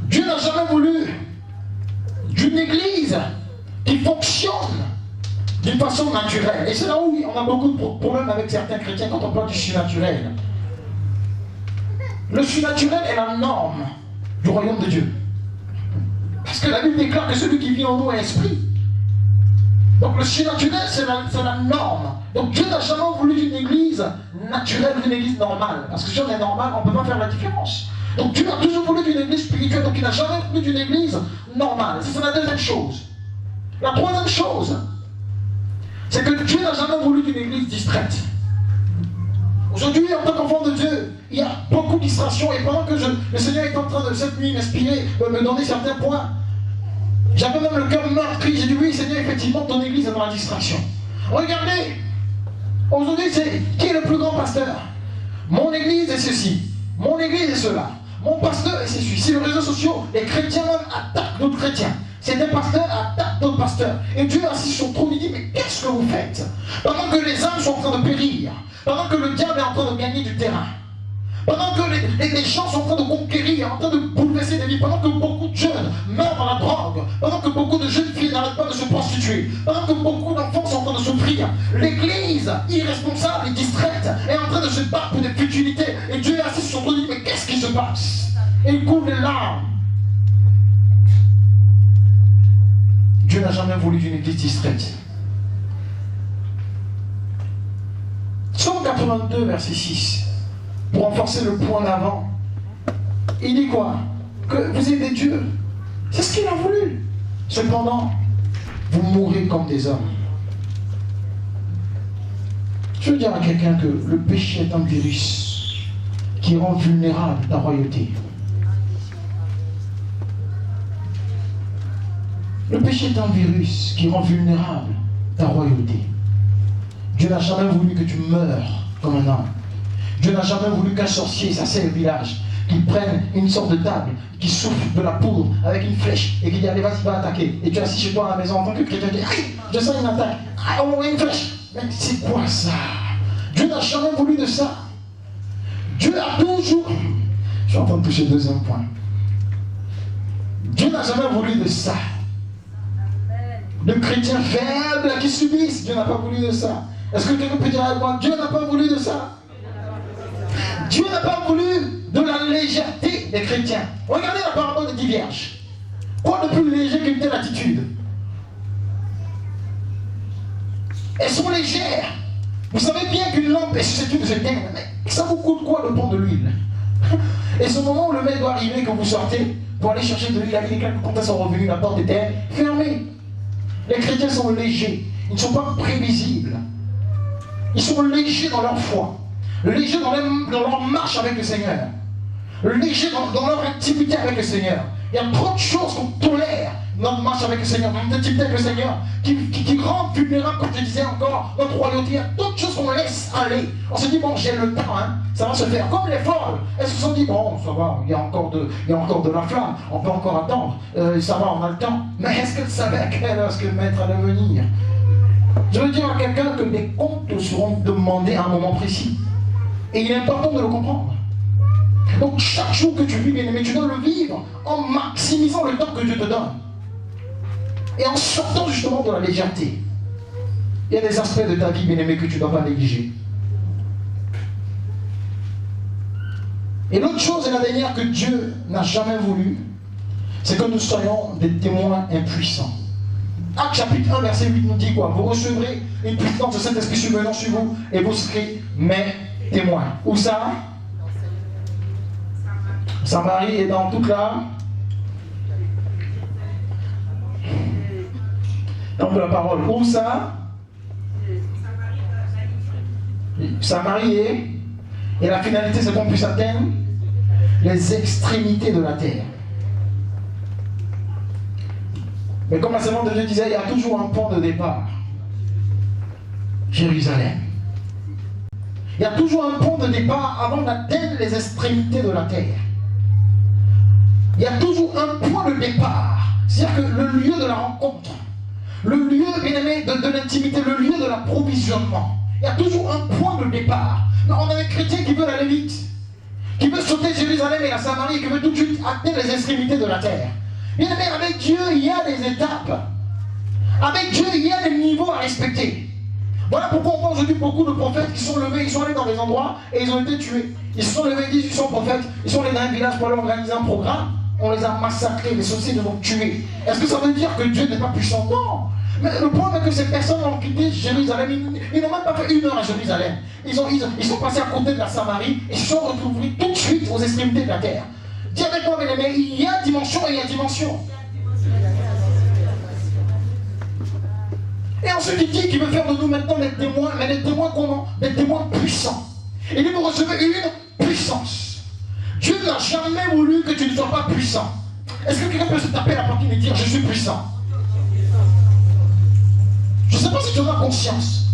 Dieu n'a jamais voulu d'une église qui fonctionne d'une façon naturelle. Et c'est là où on a beaucoup de problèmes avec certains chrétiens quand on parle du surnaturel. Le surnaturel est la norme du royaume de Dieu. Parce que la Bible déclare que celui qui vit en nous est esprit. Donc le surnaturel, c'est la norme. Donc Dieu n'a jamais voulu d'une église naturelle ou d'une église normale. Parce que si on est normal, on ne peut pas faire la différence. Donc Dieu a toujours voulu d'une église spirituelle, donc il n'a jamais voulu d'une église normale. Ça, c'est la deuxième chose. La troisième chose, c'est que Dieu n'a jamais voulu d'une église distraite. Aujourd'hui, en tant qu'enfant de Dieu, il y a beaucoup de distractions. Et pendant que le Seigneur est en train de cette nuit m'inspirer, me donner certains points, j'avais même le cœur meurtri. J'ai dit oui, Seigneur, effectivement, ton église est dans la distraction. Regardez, aujourd'hui, c'est qui est le plus grand pasteur? Mon église est ceci, mon église est cela, mon pasteur est ceci. Si les réseaux sociaux, les chrétiens même attaquent d'autres chrétiens. Certains pasteurs attaquent d'autres pasteurs. Et Dieu assis sur le trône, il dit, mais qu'est-ce que vous faites? Pendant que les âmes sont en train de périr, pendant que le diable est en train de gagner du terrain, pendant que les gens sont en train de conquérir, en train de bouleverser des vies, pendant que beaucoup de jeunes meurent dans la drogue, pendant que beaucoup de jeunes filles n'arrêtent pas de se prostituer, pendant que beaucoup d'enfants sont en train de souffrir, l'église irresponsable et distraite est en train de se battre pour des futilités. Et Dieu est assis sur le trône, il dit, mais qu'est-ce qui se passe? Et il coule les larmes. Dieu n'a jamais voulu d'une église distraite. Psaume 82, verset 6, pour renforcer le point d'avant, il dit quoi? Que vous êtes des dieux. C'est ce qu'il a voulu. Cependant, vous mourrez comme des hommes. Je veux dire à quelqu'un que le péché est un virus qui rend vulnérable ta royauté. Le péché est un virus qui rend vulnérable ta royauté. Dieu n'a jamais voulu que tu meures comme un homme. Dieu n'a jamais voulu qu'un sorcier s'asseye au village, qu'il prenne une sorte de table, qu'il souffle de la poudre avec une flèche et qu'il dit allez vas-y va attaquer. Et tu es assis chez toi à la maison en tant que chrétien, tu dis aïe, je sens une attaque, ah on une flèche. Mais c'est quoi ça? Dieu n'a jamais voulu de ça. Dieu a toujours... Je suis en train de toucher le deuxième point. Dieu n'a jamais voulu de ça. De chrétiens faibles qui subissent. Dieu n'a pas voulu de ça. Est-ce que quelqu'un peut dire avec moi, Dieu n'a pas voulu de ça? Dieu n'a pas voulu de la légèreté des chrétiens. Regardez la parabole des 10 vierges. Quoi de plus léger qu'une telle attitude? Elles sont légères. Vous savez bien qu'une lampe est susceptible de s'éteindre, mais ça vous coûte quoi de prendre de l'huile? Et ce moment où le maître doit arriver, que vous sortez pour aller chercher de l'huile, avec les quelques comptes sont revenus, la porte était fermée. Les chrétiens sont légers, ils ne sont pas prévisibles. Ils sont légers dans leur foi, légers dans leur marche avec le Seigneur, légers dans leur intimité avec le Seigneur. Il y a trop de choses qu'on tolère dans notre marche avec le Seigneur, dans notre intimité avec le Seigneur, qui rendent vulnérable, comme je disais encore, notre royauté. Il y a d'autres choses qu'on laisse aller. On se dit, bon, j'ai le temps, hein, ça va se faire. Comme les folles, elles se sont dit, bon, ça va, il y a encore de la flamme, on peut encore attendre, ça va, on a le temps. Mais est-ce qu'elles savaient à quelle heure est-ce que le maître allait venir? Je veux dire à quelqu'un que des comptes seront demandés à un moment précis. Et il est important de le comprendre. Donc chaque jour que tu vis, bien aimé, tu dois le vivre en maximisant le temps que Dieu te donne. Et en sortant justement de la légèreté. Il y a des aspects de ta vie, bien aimé, que tu ne dois pas négliger. Et l'autre chose, et la dernière que Dieu n'a jamais voulu, c'est que nous soyons des témoins impuissants. Acte chapitre 1, verset 8 nous dit quoi? Vous recevrez une puissance de Saint-Esprit survenant sur vous et vous serez mes témoins. Où ça? Samarie est dans toute la... Donc la parole. Où ça? Samarie est... Et la finalité, c'est qu'on puisse atteindre les extrémités de la terre. Mais comme la servante de Dieu disait, il y a toujours un point de départ. Jérusalem. Il y a toujours un point de départ avant d'atteindre les extrémités de la terre. Il y a toujours un point de départ. C'est-à-dire que le lieu de la rencontre, le lieu, bien aimé, de l'intimité, le lieu de l'approvisionnement. Il y a toujours un point de départ. Mais on a des chrétiens qui veulent aller vite, qui veulent sauter Jérusalem et la Samarie, qui veulent tout de suite atteindre les extrémités de la terre. Bien aimé, avec Dieu, il y a des étapes. Avec Dieu, il y a des niveaux à respecter. Voilà pourquoi on voit aujourd'hui beaucoup de prophètes qui sont levés, ils sont allés dans des endroits et ils ont été tués. Ils se sont levés, ils disent qu'ils sont prophètes, ils sont allés dans un village pour aller organiser un programme, on les a massacrés, les sorciers les ont tués. Est-ce que ça veut dire que Dieu n'est pas puissant? Non. Mais le problème est que ces personnes ont quitté Jérusalem, ils n'ont même pas fait 1 heure à Jérusalem. Ils sont passés à côté de la Samarie et se sont retrouvés tout de suite aux extrémités de la terre. Dis avec moi, mes amis, il y a dimension et il y a dimension. Et ensuite il dit qu'il veut faire de nous maintenant des témoins, mais des témoins comment? Des témoins puissants. Et il vous recevez une puissance. Dieu n'a jamais voulu que tu ne sois pas puissant. Est-ce que quelqu'un peut se taper la poitrine et dire je suis puissant? Je ne sais pas si tu en as conscience.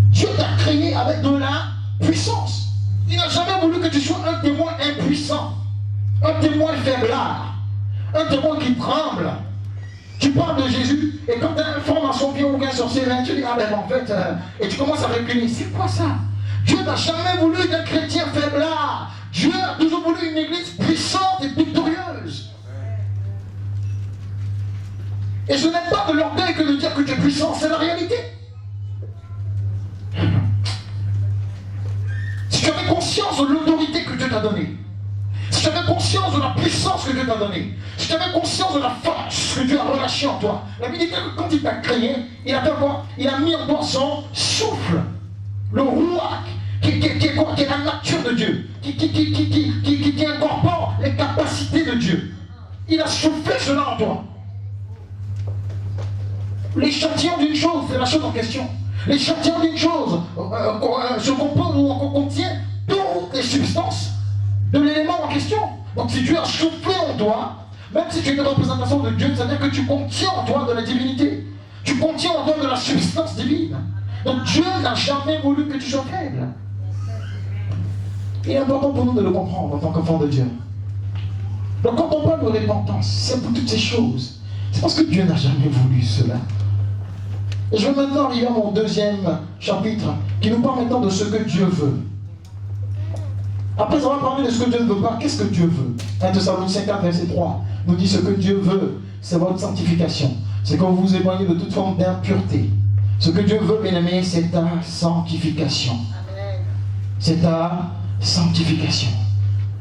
Dieu t'a créé avec de la puissance. Il n'a jamais voulu que tu sois un témoin impuissant, un témoin faiblard, un témoin qui tremble. Tu parles de Jésus, et quand tu as un franc dans son pied ou un sorcier, tu dis, ah ben en fait, et tu commences à reculer. C'est quoi ça? Dieu n'a jamais voulu d'un chrétien faiblard. Dieu a toujours voulu une église puissante et victorieuse. Et ce n'est pas de l'orgueil que de dire que tu es puissant, c'est la réalité. Si tu avais conscience de l'autorité que Dieu t'a donnée, si tu avais conscience de la puissance que Dieu t'a donnée, si tu avais conscience de la force que Dieu a relâchée en toi, la Bible dit que quand il t'a créé, il a fait quoi? Il a mis en toi son souffle, le roi, qui est quoi? Qui est la nature de Dieu, qui incorpore les capacités de Dieu. Il a soufflé cela en toi. L'échantillon d'une chose, c'est la chose en question. L'échantillon d'une chose se compose ou contient toutes les substances de l'élément en question. Donc si Dieu a soufflé en toi, même si tu es une représentation de Dieu, ça veut dire que tu contiens en toi de la divinité. Tu contiens en toi de la substance divine. Donc Dieu n'a jamais voulu que tu sois faible. Il est important pour nous de le comprendre en tant qu'enfant de Dieu. Donc quand on parle de repentance, c'est pour toutes ces choses. C'est parce que Dieu n'a jamais voulu cela. Et je vais maintenant arriver à mon deuxième chapitre, qui nous parle maintenant de ce que Dieu veut. Après avoir parlé de ce que Dieu ne veut pas, qu'est-ce que Dieu veut? 1 Thessaloniciens 4, verset 3 nous dit ce que Dieu veut, c'est votre sanctification. C'est quand vous vous éloignez de toute forme d'impureté. Ce que Dieu veut, bien aimé, c'est ta sanctification. C'est ta sanctification.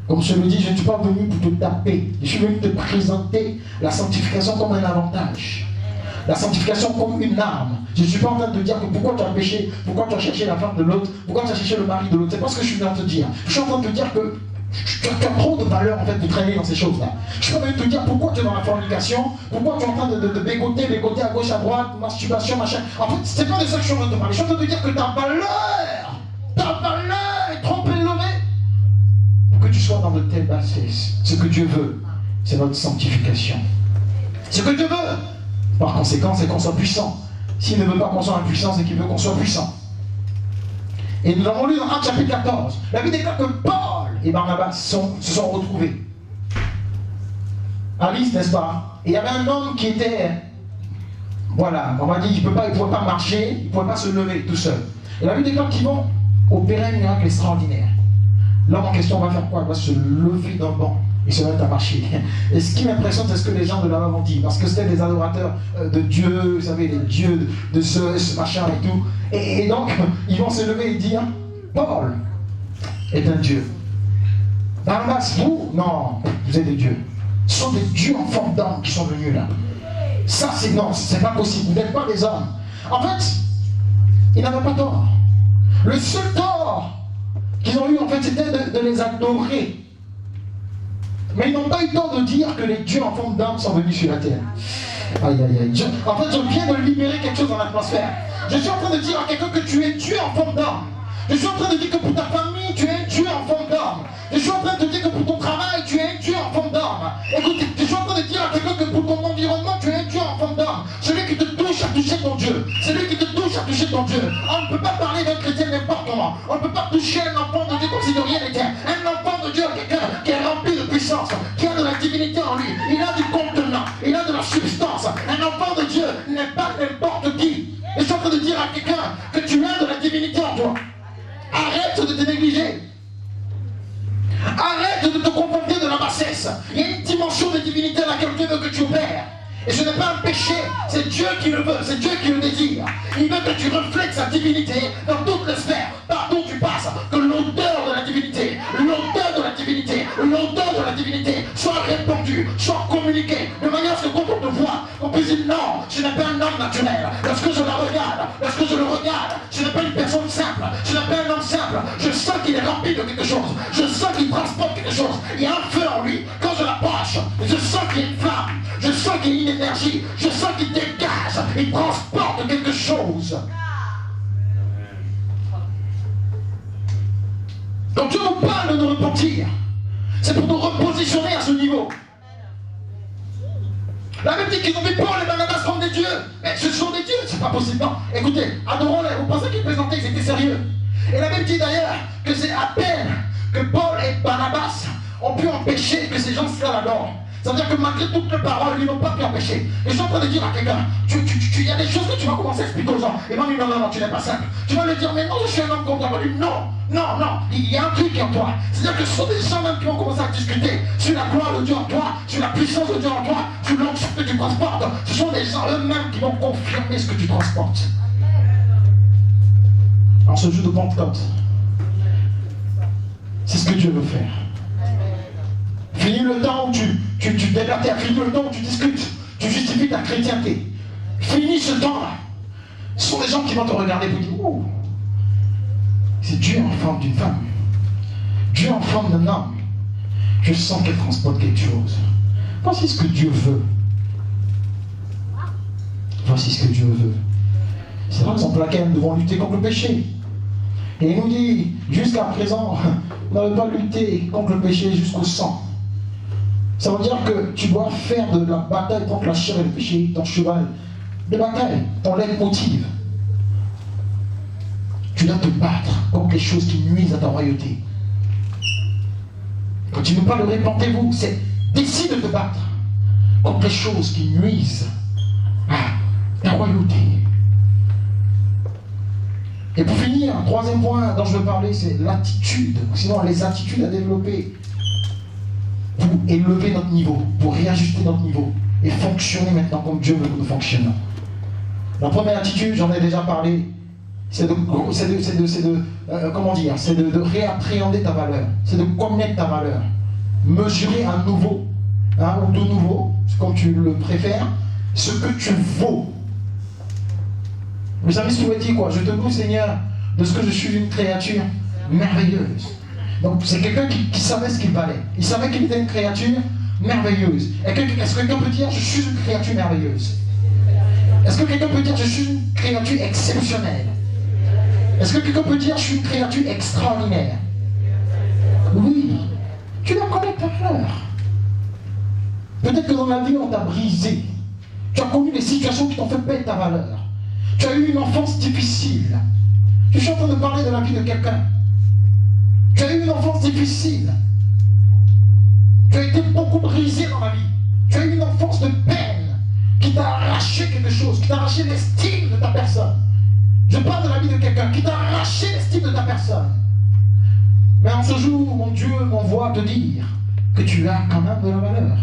Comme je le dis, je ne suis pas venu pour te taper. Je suis venu te présenter la sanctification comme un avantage. La sanctification comme une arme. Je ne suis pas en train de te dire que pourquoi tu as péché, pourquoi tu as cherché la femme de l'autre, pourquoi tu as cherché le mari de l'autre. C'est pas ce que je suis venu te dire. Je suis en train de te dire que tu as trop de valeur en fait de traîner dans ces choses-là. Je suis en train de te dire pourquoi tu es dans la fornication, pourquoi tu es en train de bégoter à gauche, à droite, masturbation, machin. En fait, c'est pas de ça que je suis en train de te parler. Je suis en train de te dire que ta valeur est trop élevée pour que tu sois dans de telles bassesses. Ce que Dieu veut, c'est notre sanctification. Ce que Dieu veut, par conséquent, c'est qu'on soit puissant. S'il ne veut pas qu'on soit impuissant, c'est qu'il veut qu'on soit puissant. Et nous avons lu dans Actes chapitre 14, la Bible déclare que Paul et Barnabas se sont retrouvés à Lys, n'est-ce pas? Et il y avait un homme qui était, voilà, on m'a dit qu'il ne pouvait pas marcher, il ne pouvait pas se lever tout seul. Et la Bible déclare qu'ils vont opérer un miracle extraordinaire. L'homme en question va faire quoi? Il va se lever d'un banc et se mettre à marcher. Et ce qui m'impressionne, c'est ce que les gens de là-bas vont dire. Parce que c'était des adorateurs de Dieu, vous savez, les dieux de ce machin et tout. Et donc, ils vont se lever et dire, Paul est un dieu. Barnabas, vous, non, vous êtes des dieux. Ce sont des dieux en forme d'homme qui sont venus là. Ça, c'est non, c'est pas possible. Vous n'êtes pas des hommes. En fait, ils n'avaient pas tort. Le seul tort qu'ils ont eu, en fait, c'était de les adorer. Mais ils n'ont pas eu tort de dire que les dieux en forme d'homme sont venus sur la terre. Aïe, aïe, aïe. En fait, je viens de libérer quelque chose dans l'atmosphère. Je suis en train de dire à quelqu'un que tu es Dieu en forme d'homme. Je suis en train de dire que pour ta famille, tu es un Dieu en forme d'homme. Je suis en train de dire que pour ton travail, tu es un Dieu en forme d'homme. Écoute, je suis en train de dire à quelqu'un que pour ton environnement, tu es un Dieu en forme d'homme. Celui qui te touche à toucher ton Dieu. Celui qui te touche à toucher ton Dieu. On ne peut pas parler d'un chrétien n'importe comment. On ne peut pas toucher un enfant de Dieu comme si de rien n'était. Un enfant de Dieu, quelqu'un qui est rempli de puissance, qui a de la divinité en lui. Il a du contenant, il a de la substance. Un enfant de Dieu n'est pas n'importe qui. Et je suis en train de dire à quelqu'un que tu as de la divinité en toi. Arrête de te négliger. Arrête de te contenter de la bassesse. Il y a une dimension de divinité à laquelle Dieu veut que tu opères. Et ce n'est pas un péché, c'est Dieu qui le veut, c'est Dieu qui le désire. Il veut que tu reflètes sa divinité dans toutes les sphères, partout où tu passes, que l'odeur de la divinité, l'odeur de la divinité, l'odeur de la divinité soit répandue, soit communiquée, de manière à ce que quand on te voit, on puisse dire non, ce n'est pas un homme naturel. Lorsque je la regarde, lorsque je le regarde, ce n'est pas une personne simple, ce n'est pas un homme simple. Je sens qu'il est rempli de quelque chose, je sens qu'il transporte quelque chose. Il y a un feu en lui. Quand je l'approche, je sens qu'il y a une flamme, je sens qu'il y a une énergie, je sens qu'il dégage, il transporte quelque chose. Quand Dieu nous parle de nous repentir, c'est pour nous repositionner à ce niveau. La Bible dit qu'ils ont vu Paul et Barnabas comme des dieux. Mais ce sont des dieux, c'est pas possible. Non, écoutez, adorons-les. Vous pensez qu'ils présentaient, ils étaient sérieux. Et la Bible dit d'ailleurs que c'est à peine que Paul et Barnabas ont pu empêcher que ces gens se l'adorent. Ça veut dire que malgré toutes les paroles, ils n'ont pas pu empêcher. Et je suis en train de dire à quelqu'un, il y a des choses que tu vas commencer à expliquer aux gens. Et moi, non, non, non, tu n'es pas simple. Tu vas lui dire, mais non, je suis un homme comme toi. Non, non, non, il y a un truc en toi. C'est-à-dire que ce sont des gens même qui vont commencer à discuter sur la gloire de Dieu en toi, sur la puissance de Dieu en toi, sur l'onction que tu transportes. Ce sont des gens eux-mêmes qui vont confirmer ce que tu transportes. En ce jour de Pentecôte, c'est ce que Dieu veut faire. Finis le temps où tu déblatères, finis le temps où tu discutes, tu justifies ta chrétienté. Finis ce temps-là. Ce sont des gens qui vont te regarder et te dire, oh, c'est Dieu en forme d'une femme. Dieu en forme d'un homme. Je sens qu'elle transporte quelque chose. Voici ce que Dieu veut. Voici ce que Dieu veut. C'est la raison pour laquelle nous devons lutter contre le péché. Et il nous dit, jusqu'à présent, on n'avait pas lutté contre le péché jusqu'au sang. Ça veut dire que tu dois faire de la bataille contre la chair et le péché ton cheval de bataille, ton leitmotiv. Tu dois te battre contre les choses qui nuisent à ta royauté. Quand tu ne parles de répentez-vous, c'est décide de te battre contre les choses qui nuisent à ta royauté. Et pour finir, un troisième point dont je veux parler, c'est l'attitude. Sinon, les attitudes à développer pour élever notre niveau, pour réajuster notre niveau et fonctionner maintenant comme Dieu veut que nous fonctionnons. La première attitude, j'en ai déjà parlé, c'est de réappréhender ta valeur, c'est de connaître ta valeur, mesurer à nouveau, ou de nouveau, comme tu le préfères, ce que tu vaux. Vous savez ce qu'il veut dire quoi? Je te loue, Seigneur, de ce que je suis une créature merveilleuse. Donc c'est quelqu'un qui savait ce qu'il valait. Il savait qu'il était une créature merveilleuse. Est-ce que quelqu'un peut dire je suis une créature merveilleuse? Est-ce que quelqu'un peut dire je suis une créature exceptionnelle? Est-ce que quelqu'un peut dire je suis une créature extraordinaire? Oui, tu dois connaître ta valeur. Peut-être que dans la vie on t'a brisé. Tu as connu des situations qui t'ont fait perdre ta valeur. Tu as eu une enfance difficile. Je suis en train de parler de la vie de quelqu'un. Tu as eu une enfance difficile. Tu as été beaucoup brisé dans la vie. Tu as eu une enfance de peine qui t'a arraché quelque chose, qui t'a arraché l'estime de ta personne. Je parle de la vie de quelqu'un qui t'a arraché l'estime de ta personne. Mais en ce jour, mon Dieu m'envoie te dire que tu as quand même de la valeur.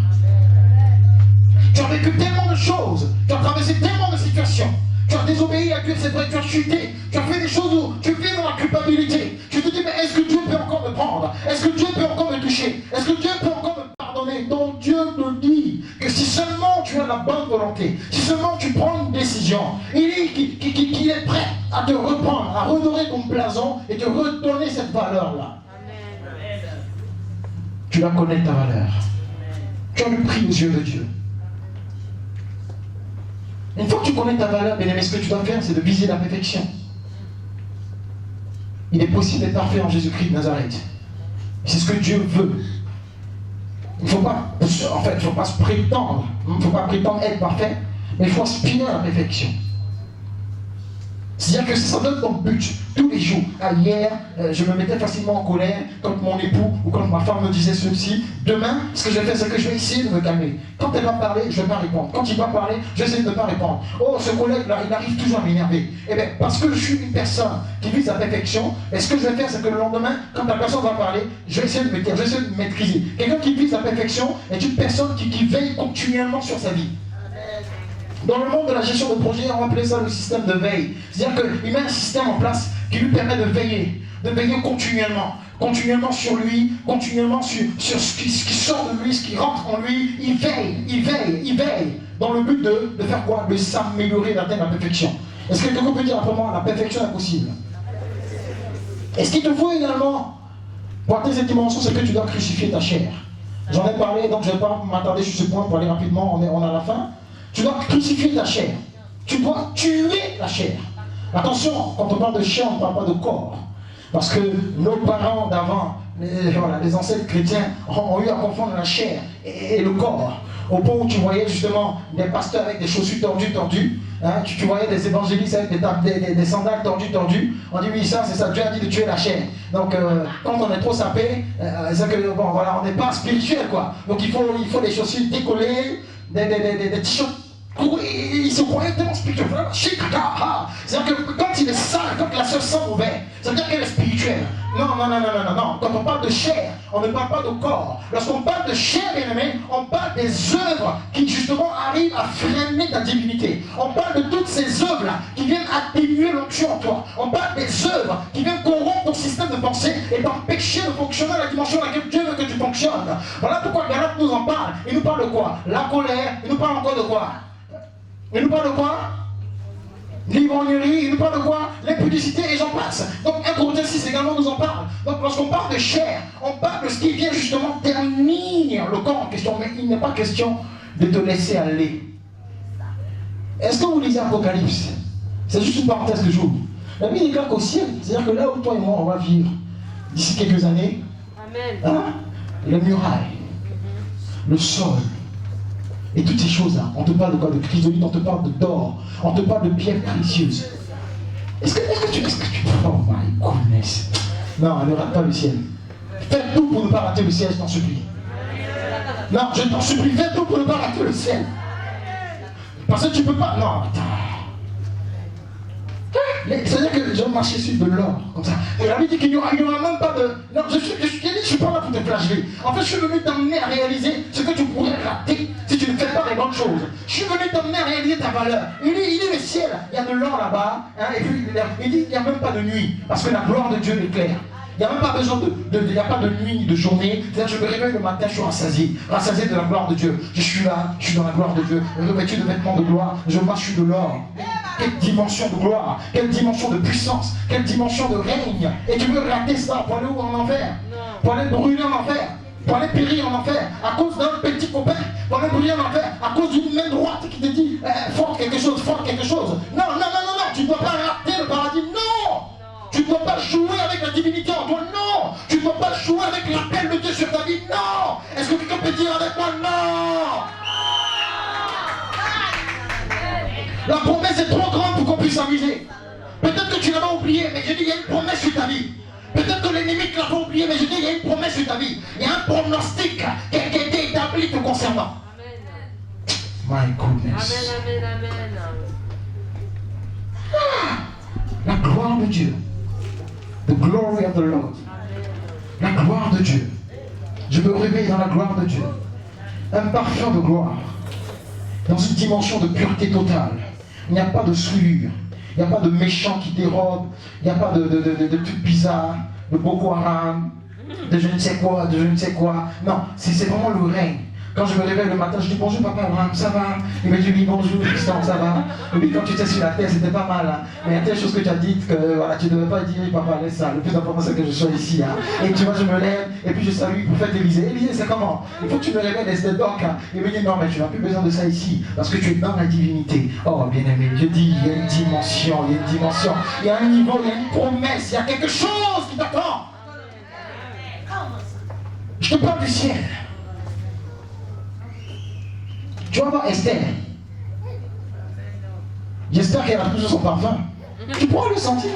Tu as vécu tellement de choses, tu as traversé tellement de situations. Tu as désobéi à Dieu, c'est vrai, tu as chuté, tu as fait des choses où tu vis dans la culpabilité. Tu te dis, mais est-ce que Dieu peut encore me prendre? Est-ce que Dieu peut encore me toucher? Est-ce que Dieu peut encore me pardonner? Donc Dieu te dit que si seulement tu as la bonne volonté, si seulement tu prends une décision, il dit qu'il est prêt à te reprendre, à redorer ton blason et te redonner cette valeur-là. Tu dois connaître ta valeur. Tu as le prix aux yeux de Dieu. Une fois que tu connais ta valeur, bien aimé, ce que tu dois faire, c'est de viser la perfection. Il est possible d'être parfait en Jésus-Christ de Nazareth. C'est ce que Dieu veut. Il ne faut pas, en fait, il faut pas se prétendre. Il ne faut pas prétendre être parfait, mais il faut aspirer à la perfection. C'est-à-dire que ça donne ton but tous les jours. Hier, je me mettais facilement en colère quand mon époux ou quand ma femme me disait ceci. Demain, ce que je vais faire, c'est que je vais essayer de me calmer. Quand elle va parler, je ne vais pas répondre. Quand il va parler, je vais essayer de ne pas répondre. Oh, ce collègue-là, il arrive toujours à m'énerver. Eh bien, parce que je suis une personne qui vise la perfection, et ce que je vais faire, c'est que le lendemain, quand la personne va parler, je vais essayer de me taire, je vais essayer de me maîtriser. Quelqu'un qui vise la perfection est une personne qui veille continuellement sur sa vie. Dans le monde de la gestion de projet, on va appeler ça le système de veille. C'est-à-dire qu'il met un système en place qui lui permet de veiller continuellement sur lui, continuellement sur ce qui sort de lui, ce qui rentre en lui. Il veille, dans le but de faire quoi? De s'améliorer, d'atteindre la perfection. Est-ce que quelqu'un peut dire après moi, la perfection est possible? Est-ce qu'il te faut également, pour atteindre cette dimension, c'est que tu dois crucifier ta chair? J'en ai parlé, donc je ne vais pas m'attarder sur ce point pour aller rapidement, on est à la fin. Tu dois crucifier ta chair. Tu dois tuer la chair. Attention, quand on parle de chair, on ne parle pas de corps. Parce que nos parents d'avant, les ancêtres chrétiens, ont eu à confondre la chair et le corps. Au point où tu voyais justement des pasteurs avec des chaussures tordues. Hein, tu voyais des évangélistes avec des sandales tordues. On dit oui, ça, c'est ça. Dieu a dit de tuer la chair. Donc, quand on est trop sapé, c'est que, bon, voilà, on n'est pas spirituel, quoi. Donc, il faut des chaussures décollées, des t-shirts. Il se croyait tellement spirituel. C'est-à-dire que quand il est sale, quand la sœur sent mauvais, ça veut dire qu'elle est spirituelle. Non. Quand on parle de chair, on ne parle pas de corps. Lorsqu'on parle de chair, bien aimé, on parle des œuvres qui justement arrivent à freiner ta divinité. On parle de toutes ces œuvres-là qui viennent atténuer l'onction en toi. On parle des œuvres qui viennent corrompre ton système de pensée et t'empêcher de fonctionner à la dimension dans laquelle Dieu veut que tu fonctionnes. Voilà pourquoi Galate nous en parle. Il nous parle de quoi? La colère. Il nous parle encore de quoi? Il nous parle de quoi? L'ivrognerie, il nous parle de quoi? L'impudicité et j'en passe. Donc 1 Corinthiens 6 également nous en parle. Donc lorsqu'on parle de chair, on parle de ce qui vient justement ternir le corps en question. Mais il n'est pas question de te laisser aller. Est-ce que vous lisez Apocalypse? C'est juste une parenthèse que j'ouvre. La Bible déclare qu'au ciel, c'est-à-dire que là où toi et moi on va vivre d'ici quelques années, hein, les murailles, le sol, et toutes ces choses-là, on te parle de quoi? De chrysolite, on te parle d'or, on te parle de pierres précieuses. Est-ce que tu... Oh my goodness. Non, ne rate pas le ciel. Fais tout pour ne pas rater le ciel, je t'en supplie. Non, je t'en supplie, fais tout pour ne pas rater le ciel. Parce que tu peux pas... Non, attends. C'est-à-dire que je vais marcher sur de l'or, comme ça. Et la Bible dit qu'il n'y aura même pas de... Non, je suis pas là pour te flageller. En fait, je suis venu t'emmener à réaliser ce que tu pourrais rater si tu ne fais pas les bonnes choses. Je suis venu t'emmener à réaliser ta valeur. Il dit le ciel, il y a de l'or là-bas, hein, et puis il dit il n'y a même pas de nuit, parce que la gloire de Dieu est claire. Il n'y a même pas besoin il n'y a pas de nuit ni de journée. C'est-à-dire, je me réveille le matin, je suis rassasié de la gloire de Dieu. Je suis là, je suis dans la gloire de Dieu, revêtu de vêtements de gloire, je marche de l'or. Quelle dimension de gloire, quelle dimension de puissance, quelle dimension de règne. Et tu veux rater ça pour aller où en enfer? Pour aller brûler en enfer, pour aller périr en enfer, à cause d'un petit copain, pour aller brûler en enfer, à cause d'une main droite qui te dit fort quelque chose. Non, tu ne dois pas rater le paradis, non. Tu ne dois pas jouer avec la divinité en toi, non. Tu ne dois pas jouer avec l'appel de Dieu sur ta vie, non. Est-ce que quelqu'un peut dire avec moi, non? La promesse est trop grande pour qu'on puisse s'amuser. Peut-être que tu l'as oublié, mais je dis il y a une promesse sur ta vie. Peut-être que l'ennemi l'a pas oublié, mais je dis il y a une promesse sur ta vie. Il y a un pronostic qui a été établi te concernant. My goodness. Amen. La gloire de Dieu. The glory of the Lord. La gloire de Dieu. Je me réveille dans la gloire de Dieu. Un parfum de gloire. Dans une dimension de pureté totale. Il n'y a pas de souillure. Il n'y a pas de méchants qui dérobent. Il n'y a pas de trucs bizarres. De Boko Haram. De je ne sais quoi. Non, c'est vraiment le règne. Quand je me réveille le matin, je dis bonjour papa Abraham, ça va? Il me dit oui, bonjour Christian, ça va? Et puis quand tu étais sur la terre, c'était pas mal, hein? Mais il y a telle chose que tu as dites que voilà, tu ne devais pas dire papa, laisse ça. Le plus important c'est que je sois ici, hein? Et tu vois, je me lève et puis je salue pour faire Élisée. Élisée, c'est comment? Il faut que tu me réveilles des donc, hein? Il me dit non, mais tu n'as plus besoin de ça ici parce que tu es dans la divinité. Oh bien aimé, je dis il y a une dimension, il y a un niveau, il y a une promesse, il y a quelque chose qui t'attend. Je te parle du ciel. Tu vas voir Esther. J'espère qu'elle a toujours son parfum. Tu pourras le sentir.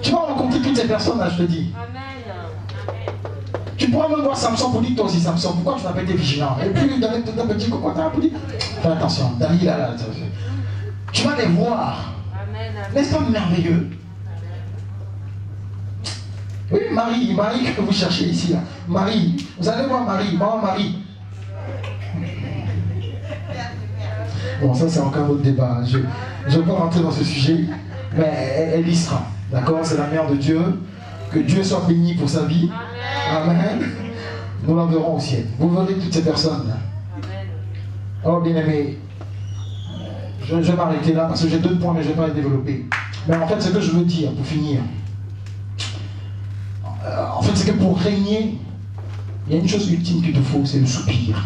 Tu vas rencontrer toutes ces personnes là, je te dis. Tu pourras même voir Samson pour dire toi aussi Samson, pourquoi tu n'as pas été vigilant? Et puis dans le petit coco, tu as dit, fais attention, Dalila là, tu vas les voir. N'est-ce pas merveilleux? Oui, Marie que vous cherchez ici là. Marie, vous allez voir Marie, maman Marie. Bon, ça c'est encore un autre débat. Je ne vais pas rentrer dans ce sujet, mais elle y sera. D'accord? C'est la mère de Dieu. Que Dieu soit béni pour sa vie. Amen. Nous la verrons au ciel. Vous verrez toutes ces personnes là. Oh bien aimé, je vais m'arrêter là parce que j'ai 2 points mais je ne vais pas les développer. Mais en fait, ce que je veux dire pour finir, en fait, c'est que pour régner, il y a une chose ultime qu'il te faut, c'est le soupir.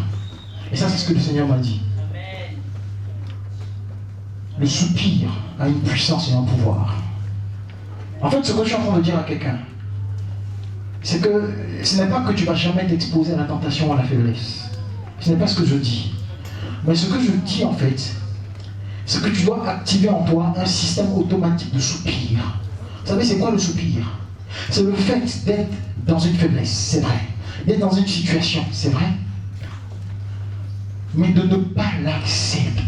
Et ça, c'est ce que le Seigneur m'a dit. Le soupir a une puissance et un pouvoir. En fait, ce que je suis en train de dire à quelqu'un, c'est que ce n'est pas que tu ne vas jamais t'exposer à la tentation ou à la faiblesse. Ce n'est pas ce que je dis. Mais ce que je dis, en fait, c'est que tu dois activer en toi un système automatique de soupir. Vous savez, c'est quoi le soupir? C'est le fait d'être dans une faiblesse, c'est vrai. D'être dans une situation, c'est vrai. Mais de ne pas l'accepter.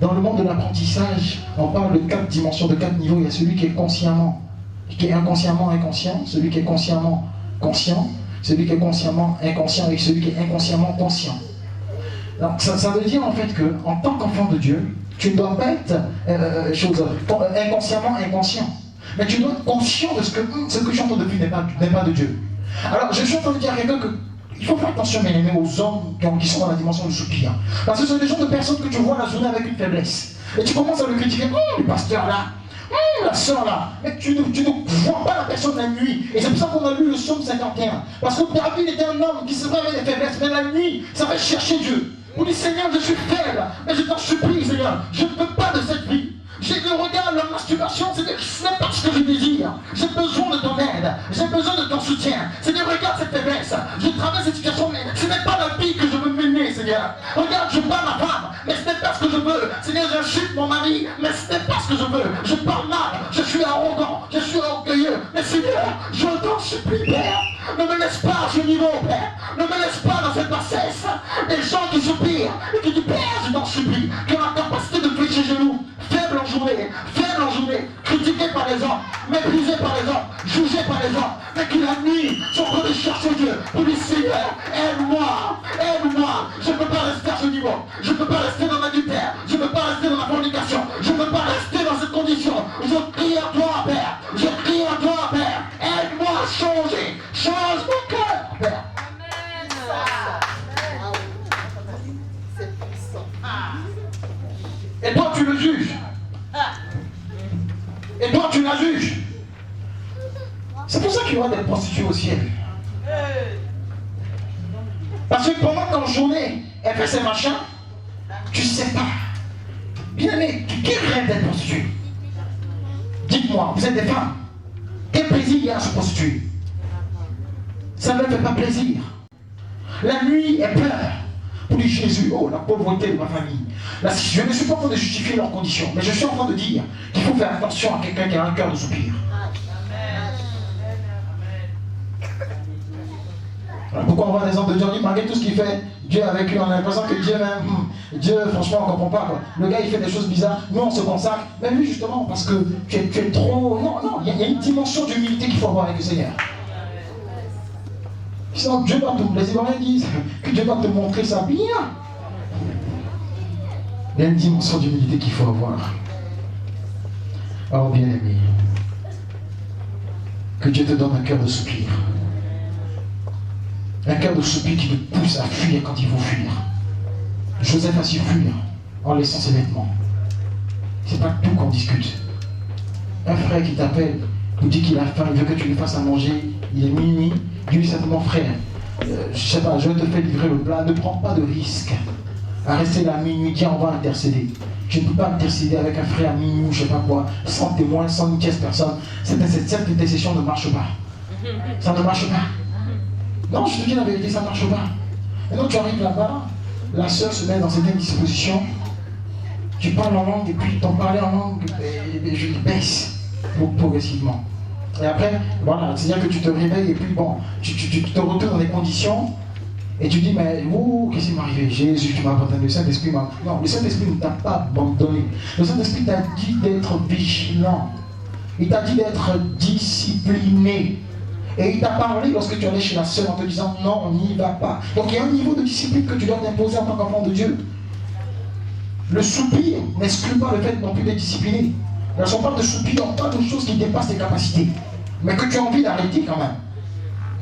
Dans le monde de l'apprentissage, on parle de 4 dimensions, de 4 niveaux. Il y a celui qui est consciemment, qui est inconsciemment inconscient, celui qui est consciemment conscient, celui qui est consciemment inconscient et celui qui est inconsciemment conscient. Donc ça veut dire en fait que, en tant qu'enfant de Dieu, tu ne dois pas être inconsciemment inconscient. Mais tu dois être conscient de ce que je suis en train de vivre n'est pas de Dieu. Alors je suis en train de dire à quelqu'un que il faut faire attention, mes amis, aux hommes qui sont dans la dimension du soupir. Parce que ce sont des gens de personnes que tu vois la journée avec une faiblesse. Et tu commences à le critiquer. Le pasteur là, la soeur là. Mais tu ne vois pas la personne la nuit. Et c'est pour ça qu'on a lu le psaume 51. Parce que David était un homme qui se voit avec des faiblesses. Mais la nuit, ça va chercher Dieu. Vous dites, Seigneur, je suis faible. Mais je t'en supplie, Seigneur. Je ne veux pas de cette vie. J'ai le regard, la masturbation, ce n'est pas ce que je désire. J'ai besoin de ton aide, j'ai besoin de ton soutien. Seigneur, regarde cette faiblesse. Je traverse cette situation, mais ce n'est pas la vie que je veux mener, Seigneur. Regarde, je bats ma femme, mais ce n'est pas ce que je veux. Seigneur, j'insulte mon mari, mais ce n'est pas ce que je veux. Je parle mal, je suis arrogant, je suis orgueilleux. Mais Seigneur, je t'en supplie, Père. Ne me laisse pas à ce niveau, Père. Ne me laisse pas dans cette bassesse. Des gens qui soupirent et qui disent, Père, je t'en supplie, qui ont la capacité de fléchir genoux, faible en journée, critiqué par les hommes, méprisé par les hommes, jugé par les hommes, mais qui la nuit sont en train de chercher Dieu pour dire, Seigneur, aide-moi, je ne peux pas rester à ce niveau, je ne peux pas rester dans l'adultère, je ne peux pas rester dans la fornication, je ne peux pas rester dans cette condition. Je crie à toi, Père, aide-moi à changer, change mon cœur, Père. Et toi tu le juges. Et toi tu la juges. C'est pour ça qu'il y aura des prostituées au ciel. Parce que pendant qu'en journée, elle fait ses machins, tu ne sais pas. Bien aimé, qui rêve d'être prostituée? Dites-moi, vous êtes des femmes. Quel plaisir il y a à se prostituer? Ça ne me fait pas plaisir. La nuit, elle pleure. Pour dire Jésus, oh la pauvreté de ma famille. Là, je ne suis pas en train de justifier leurs conditions, mais je suis en train de dire qu'il faut faire attention à quelqu'un qui a un cœur de soupir. Alors, pourquoi on voit des hommes de Dieu, on dit malgré tout ce qu'il fait, Dieu avec lui, on a l'impression que Dieu même, Dieu franchement on ne comprend pas quoi. Le gars il fait des choses bizarres, nous on se consacre, mais lui justement parce que tu es trop. Non, il y a une dimension d'humilité qu'il faut avoir avec le Seigneur. Sinon, Dieu va te, les Ivoiriens disent que Dieu va te montrer ça bien. Il y a une dimension d'humilité qu'il faut avoir. Alors, bien aimé, que Dieu te donne un cœur de soupir. Un cœur de soupir qui te pousse à fuir quand il faut fuir. Joseph a su fuir en laissant ses vêtements. C'est pas tout qu'on discute. Un frère qui t'appelle pour dire qu'il a faim, il veut que tu lui fasses à manger, il est minuit. Dis-lui simplement, frère, je sais pas, je te fais livrer le plat, ne prends pas de risque à rester là à minuit, tiens, on va intercéder. Tu ne peux pas intercéder avec un frère à minuit ou je sais pas quoi, sans témoin, sans une tierce personne. Cette intercession ne marche pas. Ça ne marche pas. Non, je te dis la vérité, ça ne marche pas. Maintenant, tu arrives là-bas, la sœur se met dans certaines dispositions, tu parles en langue, et puis ton parler en langue, je baisse progressivement. Et après, voilà, c'est-à-dire que tu te réveilles, et puis bon, tu te retrouves dans des conditions, et tu dis, mais qu'est-ce qui m'est arrivé? Jésus, tu m'as abandonné, le Saint-Esprit m'a... Non, le Saint-Esprit ne t'a pas abandonné. Le Saint-Esprit t'a dit d'être vigilant. Il t'a dit d'être discipliné. Et il t'a parlé lorsque tu allais chez la sœur en te disant non, on n'y va pas. Donc il y a un niveau de discipline que tu dois t'imposer en tant qu'enfant de Dieu. Le soupir n'exclut pas le fait non plus d'être discipliné. Lorsqu'on parle de soupir, on parle de choses qui dépassent tes capacités. Mais que tu as envie d'arrêter quand même.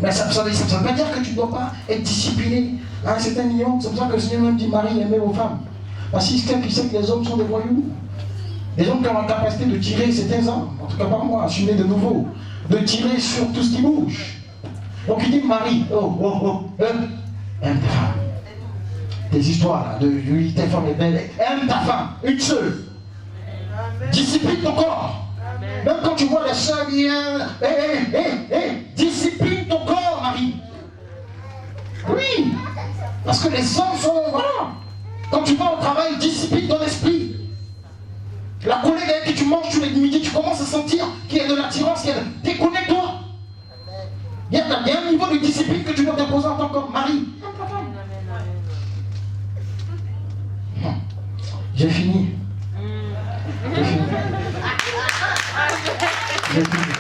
Mais ça ne veut pas dire que tu ne dois pas être discipliné à un certain niveau. C'est pour ça que le Seigneur même dit Marie, aimez vos femmes. Parce qu'il sait que les hommes sont des voyous. Des hommes qui ont la capacité de tirer certains hommes, en tout cas pas moi, je suis né de nouveau, de tirer sur tout ce qui bouge. Donc il dit Marie, aime ta femme. Tes histoires là, de ta femme est belle, aime ta femme, une seule. Discipline ton corps. Même quand tu vois les sœurs bien, discipline ton corps, Marie. Oui, parce que les hommes sont, voilà. Quand tu vas au travail, discipline ton esprit. La collègue avec qui tu manges tous les midis, tu commences à sentir qu'il y a de l'attirance, déconnecte-toi. Il y a un niveau de discipline que tu dois t'imposer en tant que mari. J'ai fini. J'ai fini. J'ai fini.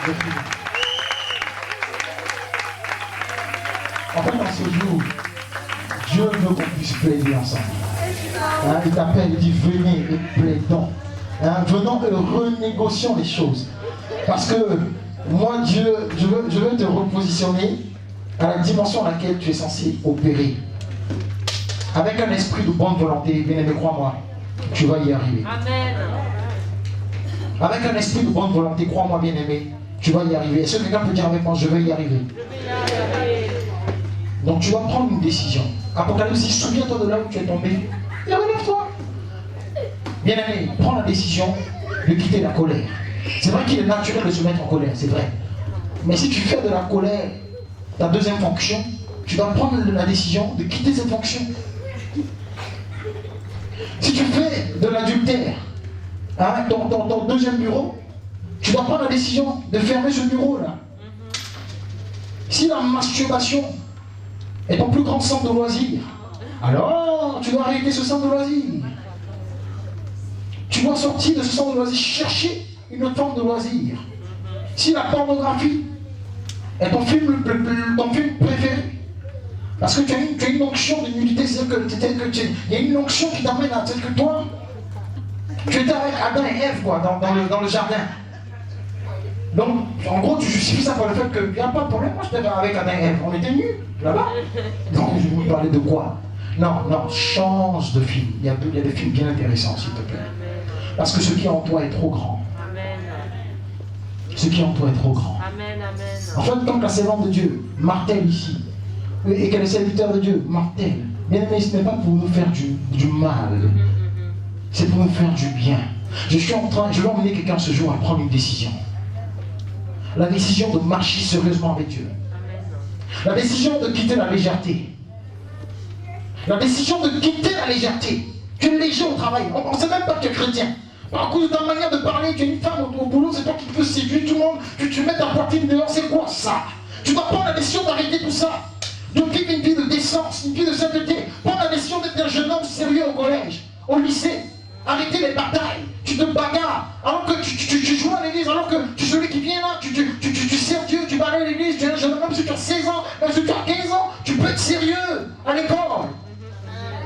J'ai fini. En fait, dans ce jour, Dieu veut qu'on puisse plaider ensemble. Hein, il t'appelle, il dit venez et plaidons. Hein, venons et renégocions les choses. Parce que moi, Dieu, je veux te repositionner à la dimension à laquelle tu es censé opérer. Avec un esprit de bonne volonté, bien-aimé, crois-moi, tu vas y arriver. Amen. Avec un esprit de bonne volonté, crois-moi, bien-aimé, tu vas y arriver. Est-ce que quelqu'un peut dire avec moi, je vais y arriver? Donc tu dois prendre une décision. Apocalypse 6, souviens-toi de là où tu es tombé. Et relève-toi. Bien-aimé, prends la décision de quitter la colère. C'est vrai qu'il est naturel de se mettre en colère, c'est vrai. Mais si tu fais de la colère ta deuxième fonction, tu dois prendre la décision de quitter cette fonction. Si tu fais de l'adultère, hein, ton deuxième bureau, tu dois prendre la décision de fermer ce bureau-là. Si la masturbation est ton plus grand centre de loisirs, alors tu dois arrêter ce centre de loisirs. Tu dois sortir de ce centre de loisirs, chercher une autre forme de loisir. Si la pornographie est ton film préféré, parce que tu as une onction de nudité, c'est-à-dire que il y a une onction qui t'amène à dire que toi, tu étais avec Adam et Ève quoi, dans le jardin. Donc, en gros, tu justifies ça par le fait qu'il n'y a pas de problème. Moi, j'étais avec Adam et Ève, on était nus, là-bas. Donc, je vais vous parler de quoi? Non, change de film. Il y a des films bien intéressants, s'il te plaît. Parce que ce qui est en toi est trop grand. Amen. Ce qui est en toi est trop grand. Amen, amen. En fait, tant que la servante de Dieu martèle ici, et qu'elle est serviteur de Dieu, martèle. Bien aimé, ce n'est pas pour nous faire du mal. C'est pour nous faire du bien. Je vais emmener quelqu'un ce jour à prendre une décision. La décision de marcher sérieusement avec Dieu. La décision de quitter la légèreté. La décision de quitter la légèreté. Tu es léger au travail. On ne sait même pas que tu es chrétien. Par cause de ta manière de parler, tu es une femme au boulot, c'est toi qui peux séduire tout le monde. Tu mets ta poitrine dehors, c'est quoi ça? Tu dois prendre la décision d'arrêter tout ça. De vivre une vie de décence, une vie de sainteté. Prends la décision d'être un jeune homme sérieux au collège, au lycée. Arrêtez les batailles. Tu te bagarres. Alors que tu joues à l'église, alors que tu es celui qui vient là, tu sers Dieu, tu parles à l'église, tu es un jeune homme, même si tu as 16 ans, même si tu as 15 ans, tu peux être sérieux à l'école.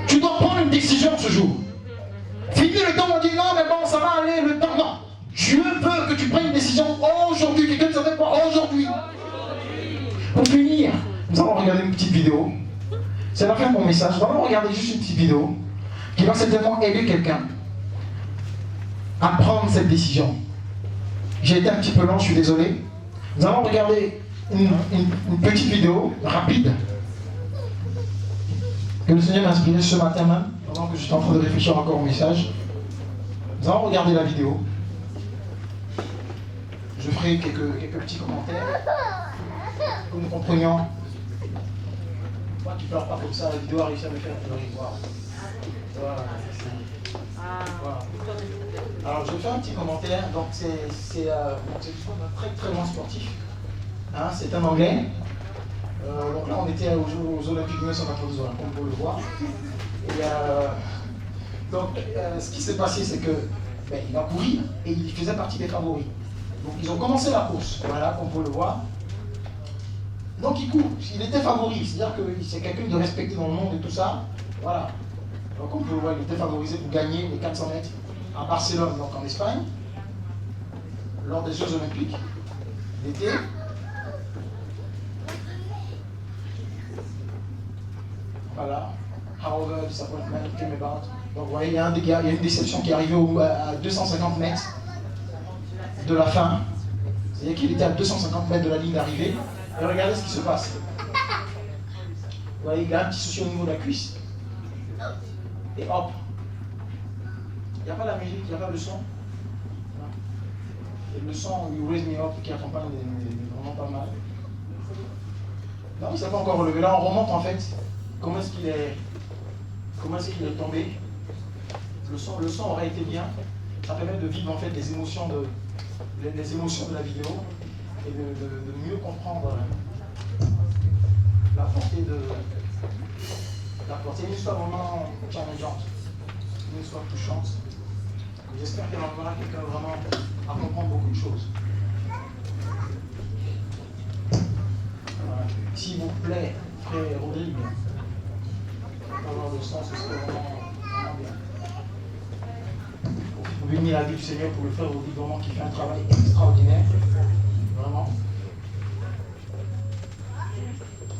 Tu dois prendre une décision ce jour. Fini le temps, on dit non, mais bon, ça va aller, le temps, non. Dieu veut que tu prennes une décision aujourd'hui. Quelqu'un ne savait pas aujourd'hui. Pour finir, nous allons regarder une petite vidéo. C'est la fin de mon message. Nous allons regarder juste une petite vidéo qui va certainement aider quelqu'un à prendre cette décision. J'ai été un petit peu long, je suis désolé. Nous allons regarder une petite vidéo rapide que le Seigneur m'a inspiré ce matin même, pendant que j'étais en train de réfléchir encore au message. Nous allons regarder la vidéo. Je ferai quelques petits commentaires que nous comprenions. Moi qui ne pleure pas comme ça, la vidéo a réussi à me faire pleurer. Voilà. Voilà. Alors je vais faire un petit commentaire. Donc c'est très très bon sportif. Hein, c'est un Anglais. Donc là on était aux Olympiques 1992, comme vous pouvez le voir. Et donc ce qui s'est passé, c'est que il a couru et il faisait partie des favoris. Donc ils ont commencé la course, voilà, comme vous pouvez le voir. Donc il court, il était favori, c'est-à-dire que c'est quelqu'un de respecté dans le monde et tout ça. Voilà. Donc comme vous pouvez le voir, il était favorisé pour gagner les 400 mètres à Barcelone, donc en Espagne, lors des Jeux Olympiques d'été. Voilà. However, disappointment came about. Donc vous voyez, il y a une déception qui est arrivée à 250 mètres de la fin. C'est-à-dire qu'il était à 250 mètres de la ligne d'arrivée. Et regardez ce qui se passe. Vous voyez, il a un petit souci au niveau de la cuisse. Et hop. Il n'y a pas la musique, il n'y a pas le son. Et le son, You Raise Me Up, qui accompagne est vraiment pas mal. Non, il ne s'est pas encore relevé. Là, on remonte en fait. Comment est-ce qu'il est tombé. Le son aurait été bien. Ça permet de vivre en fait les émotions de la vidéo et de mieux comprendre la portée de la portée. Une histoire vraiment challengeante, une histoire touchante. J'espère qu'elle enverra quelqu'un vraiment à comprendre beaucoup de choses. Voilà. S'il vous plaît, frère Rodrigue, avoir le sens, ce serait vraiment bien. Pour bénir la vie du Seigneur, pour le frère Rodrigue vraiment qui fait un travail extraordinaire. Vraiment.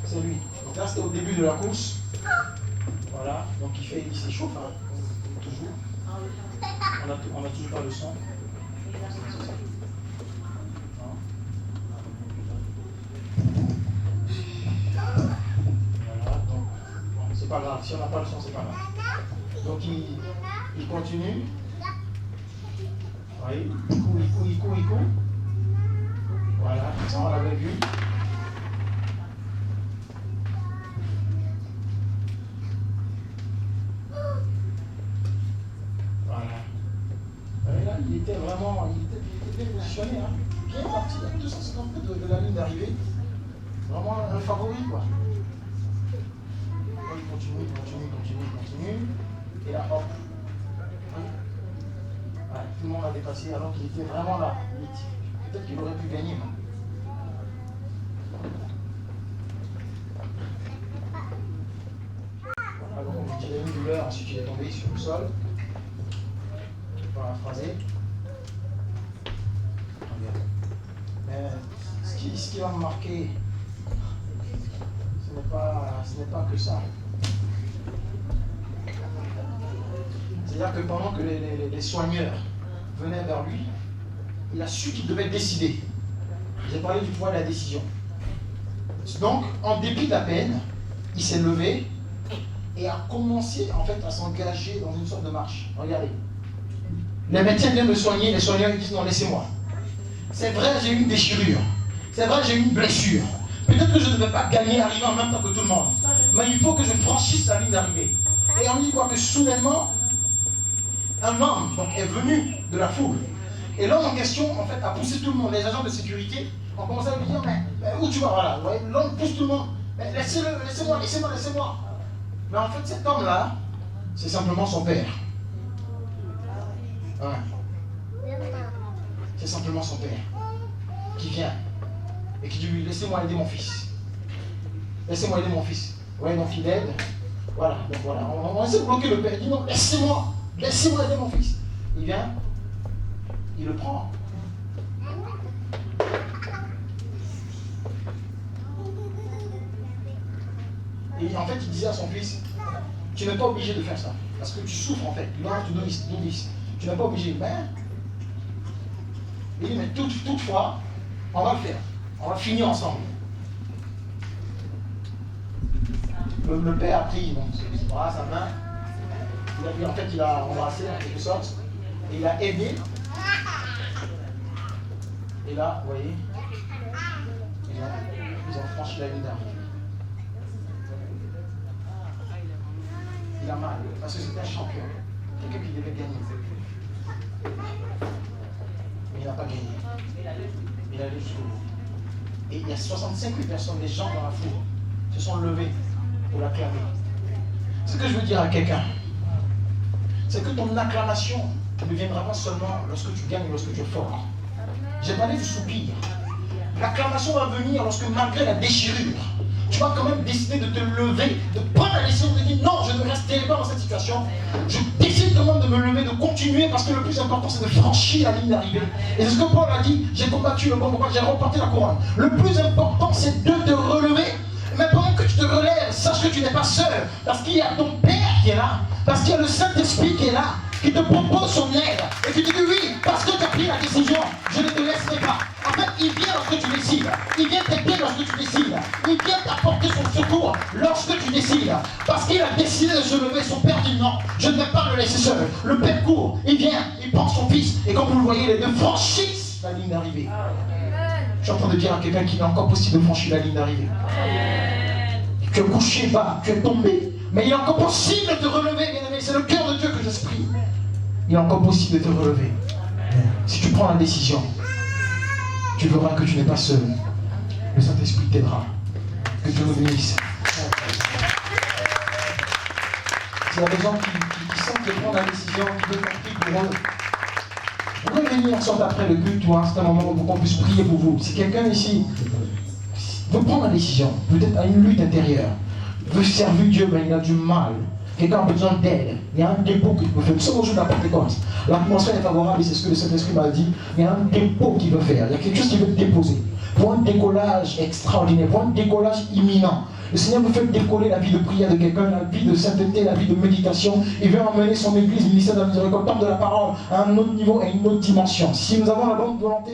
C'est lui. Donc là, c'était au début de la course. Voilà. Donc il s'échauffe, hein, toujours. On n'a toujours pas le son. Voilà. Donc, bon, c'est pas grave. Si on n'a pas le son, c'est pas grave. Donc il continue. Oui, il court. Voilà, ça on l'avait vu. Voilà. Là, il était bien positionné, hein. Bien parti, à 250 mètres de la ligne d'arrivée. Vraiment un favori, quoi. Il continue. Et là, hop. Ouais, tout le monde l'a dépassé alors qu'il était vraiment là. Peut-être qu'il aurait pu gagner. Voilà, donc il a eu une douleur, ensuite il est tombé sur le sol. Paraphraser. Ce qui va me marquer, ce n'est pas que ça. C'est-à-dire que pendant que les soigneurs venaient vers lui, il a su qu'il devait décider. J'ai parlé du pouvoir de la décision. Donc, en dépit de la peine, il s'est levé et a commencé en fait à s'engager dans une sorte de marche. Regardez. Les médecins viennent me soigner, les soigneurs ils disent non, laissez-moi. C'est vrai, j'ai eu une déchirure. C'est vrai, j'ai eu une blessure. Peut-être que je ne vais pas gagner, arriver en même temps que tout le monde. Mais il faut que je franchisse la ligne d'arrivée. Et on dit quoi que soudainement, un homme donc, est venu de la foule. Et l'homme en question, en fait, a poussé tout le monde. Les agents de sécurité ont commencé à lui dire, mais où tu vas, voilà. Ouais, l'homme pousse tout le monde. Mais laissez-moi. Mais en fait, cet homme-là, c'est simplement son père. Ouais. C'est simplement son père qui vient et qui dit, laissez-moi aider mon fils. Laissez-moi aider mon fils. Ouais, donc il aide. Voilà, donc voilà. On essaie de bloquer le père. Il dit, non, laissez-moi aider mon fils. Il vient, il le prend. Et en fait, il disait à son fils, tu n'es pas obligé de faire ça. Parce que tu souffres en fait. Non, tu nourris. Tu n'es pas obligé. Mais il dit, mais toutefois, on va le faire. On va finir ensemble. Le père a pris ses bras, sa main. En fait, il a embrassé en quelque sorte. Et il a aidé. Et là, vous voyez, ils ont franchi la ligne d'arrivée. Il a mal, parce que c'était un champion. Quelqu'un qui devait gagner. Mais il n'a pas gagné. Il est allé jusqu'au bout. Et il y a 65 000 personnes, des gens dans la foule, se sont levés pour l'acclamer. Ce que je veux dire à quelqu'un, c'est que ton acclamation ne viendra pas seulement lorsque tu gagnes, lorsque tu es fort. J'ai parlé du soupir. L'acclamation va venir lorsque, malgré la déchirure, tu vas quand même décider de te lever, de prendre la décision de dire non, je ne resterai pas dans cette situation. Je décide quand même de me lever, de continuer, parce que le plus important c'est de franchir la ligne d'arrivée. Et c'est ce que Paul a dit, j'ai combattu le bon combat, j'ai remporté la couronne. Le plus important c'est de te relever. Mais pendant que tu te relèves, sache que tu n'es pas seul, parce qu'il y a ton Père qui est là, parce qu'il y a le Saint-Esprit qui est là, qui te propose son aide, et qui te dit oui, parce que tu as pris la décision, je ne te laisserai pas. En fait, il vient lorsque tu décides, il vient t'aider lorsque tu décides, il vient t'apporter son secours lorsque tu décides, parce qu'il a décidé de se lever. Son Père dit non, je ne vais pas le laisser seul. Le Père court, il vient, il prend son fils, et comme vous le voyez, les deux franchissent la ligne d'arrivée. Je suis en train de dire à quelqu'un qu'il est encore possible de franchir la ligne d'arrivée. Tu es couché bas, tu es tombé, mais il est encore possible de te relever, bien aimé. C'est le cœur de Dieu que j'exprime. Il est encore possible de te relever. Si tu prends la décision, tu verras que tu n'es pas seul. Le Saint-Esprit t'aidera. Que Dieu nous bénisse. C'est la raison qui sentent de prendre la décision, qui veut compter pour eux. Vous pouvez venir ensemble après le culte, c'est un moment où on puisse prier pour vous. Si quelqu'un ici veut prendre la décision, peut-être a une lutte intérieure, veut servir Dieu, mais il a du mal, quelqu'un a besoin d'aide, il y a un dépôt qu'il peut faire. Nous sommes au jour de la Pentecôte. L'atmosphère est favorable et c'est ce que le Saint-Esprit m'a dit. Il y a un dépôt qu'il veut faire, il y a quelque chose qu'il veut déposer pour un décollage extraordinaire, pour un décollage imminent. Le Seigneur veut faire décoller la vie de prière de quelqu'un, la vie de sainteté, la vie de méditation. Il veut emmener son Église, ministère de la miséricorde, temple de la parole, à un autre niveau et une autre dimension. Si nous avons la bonne volonté,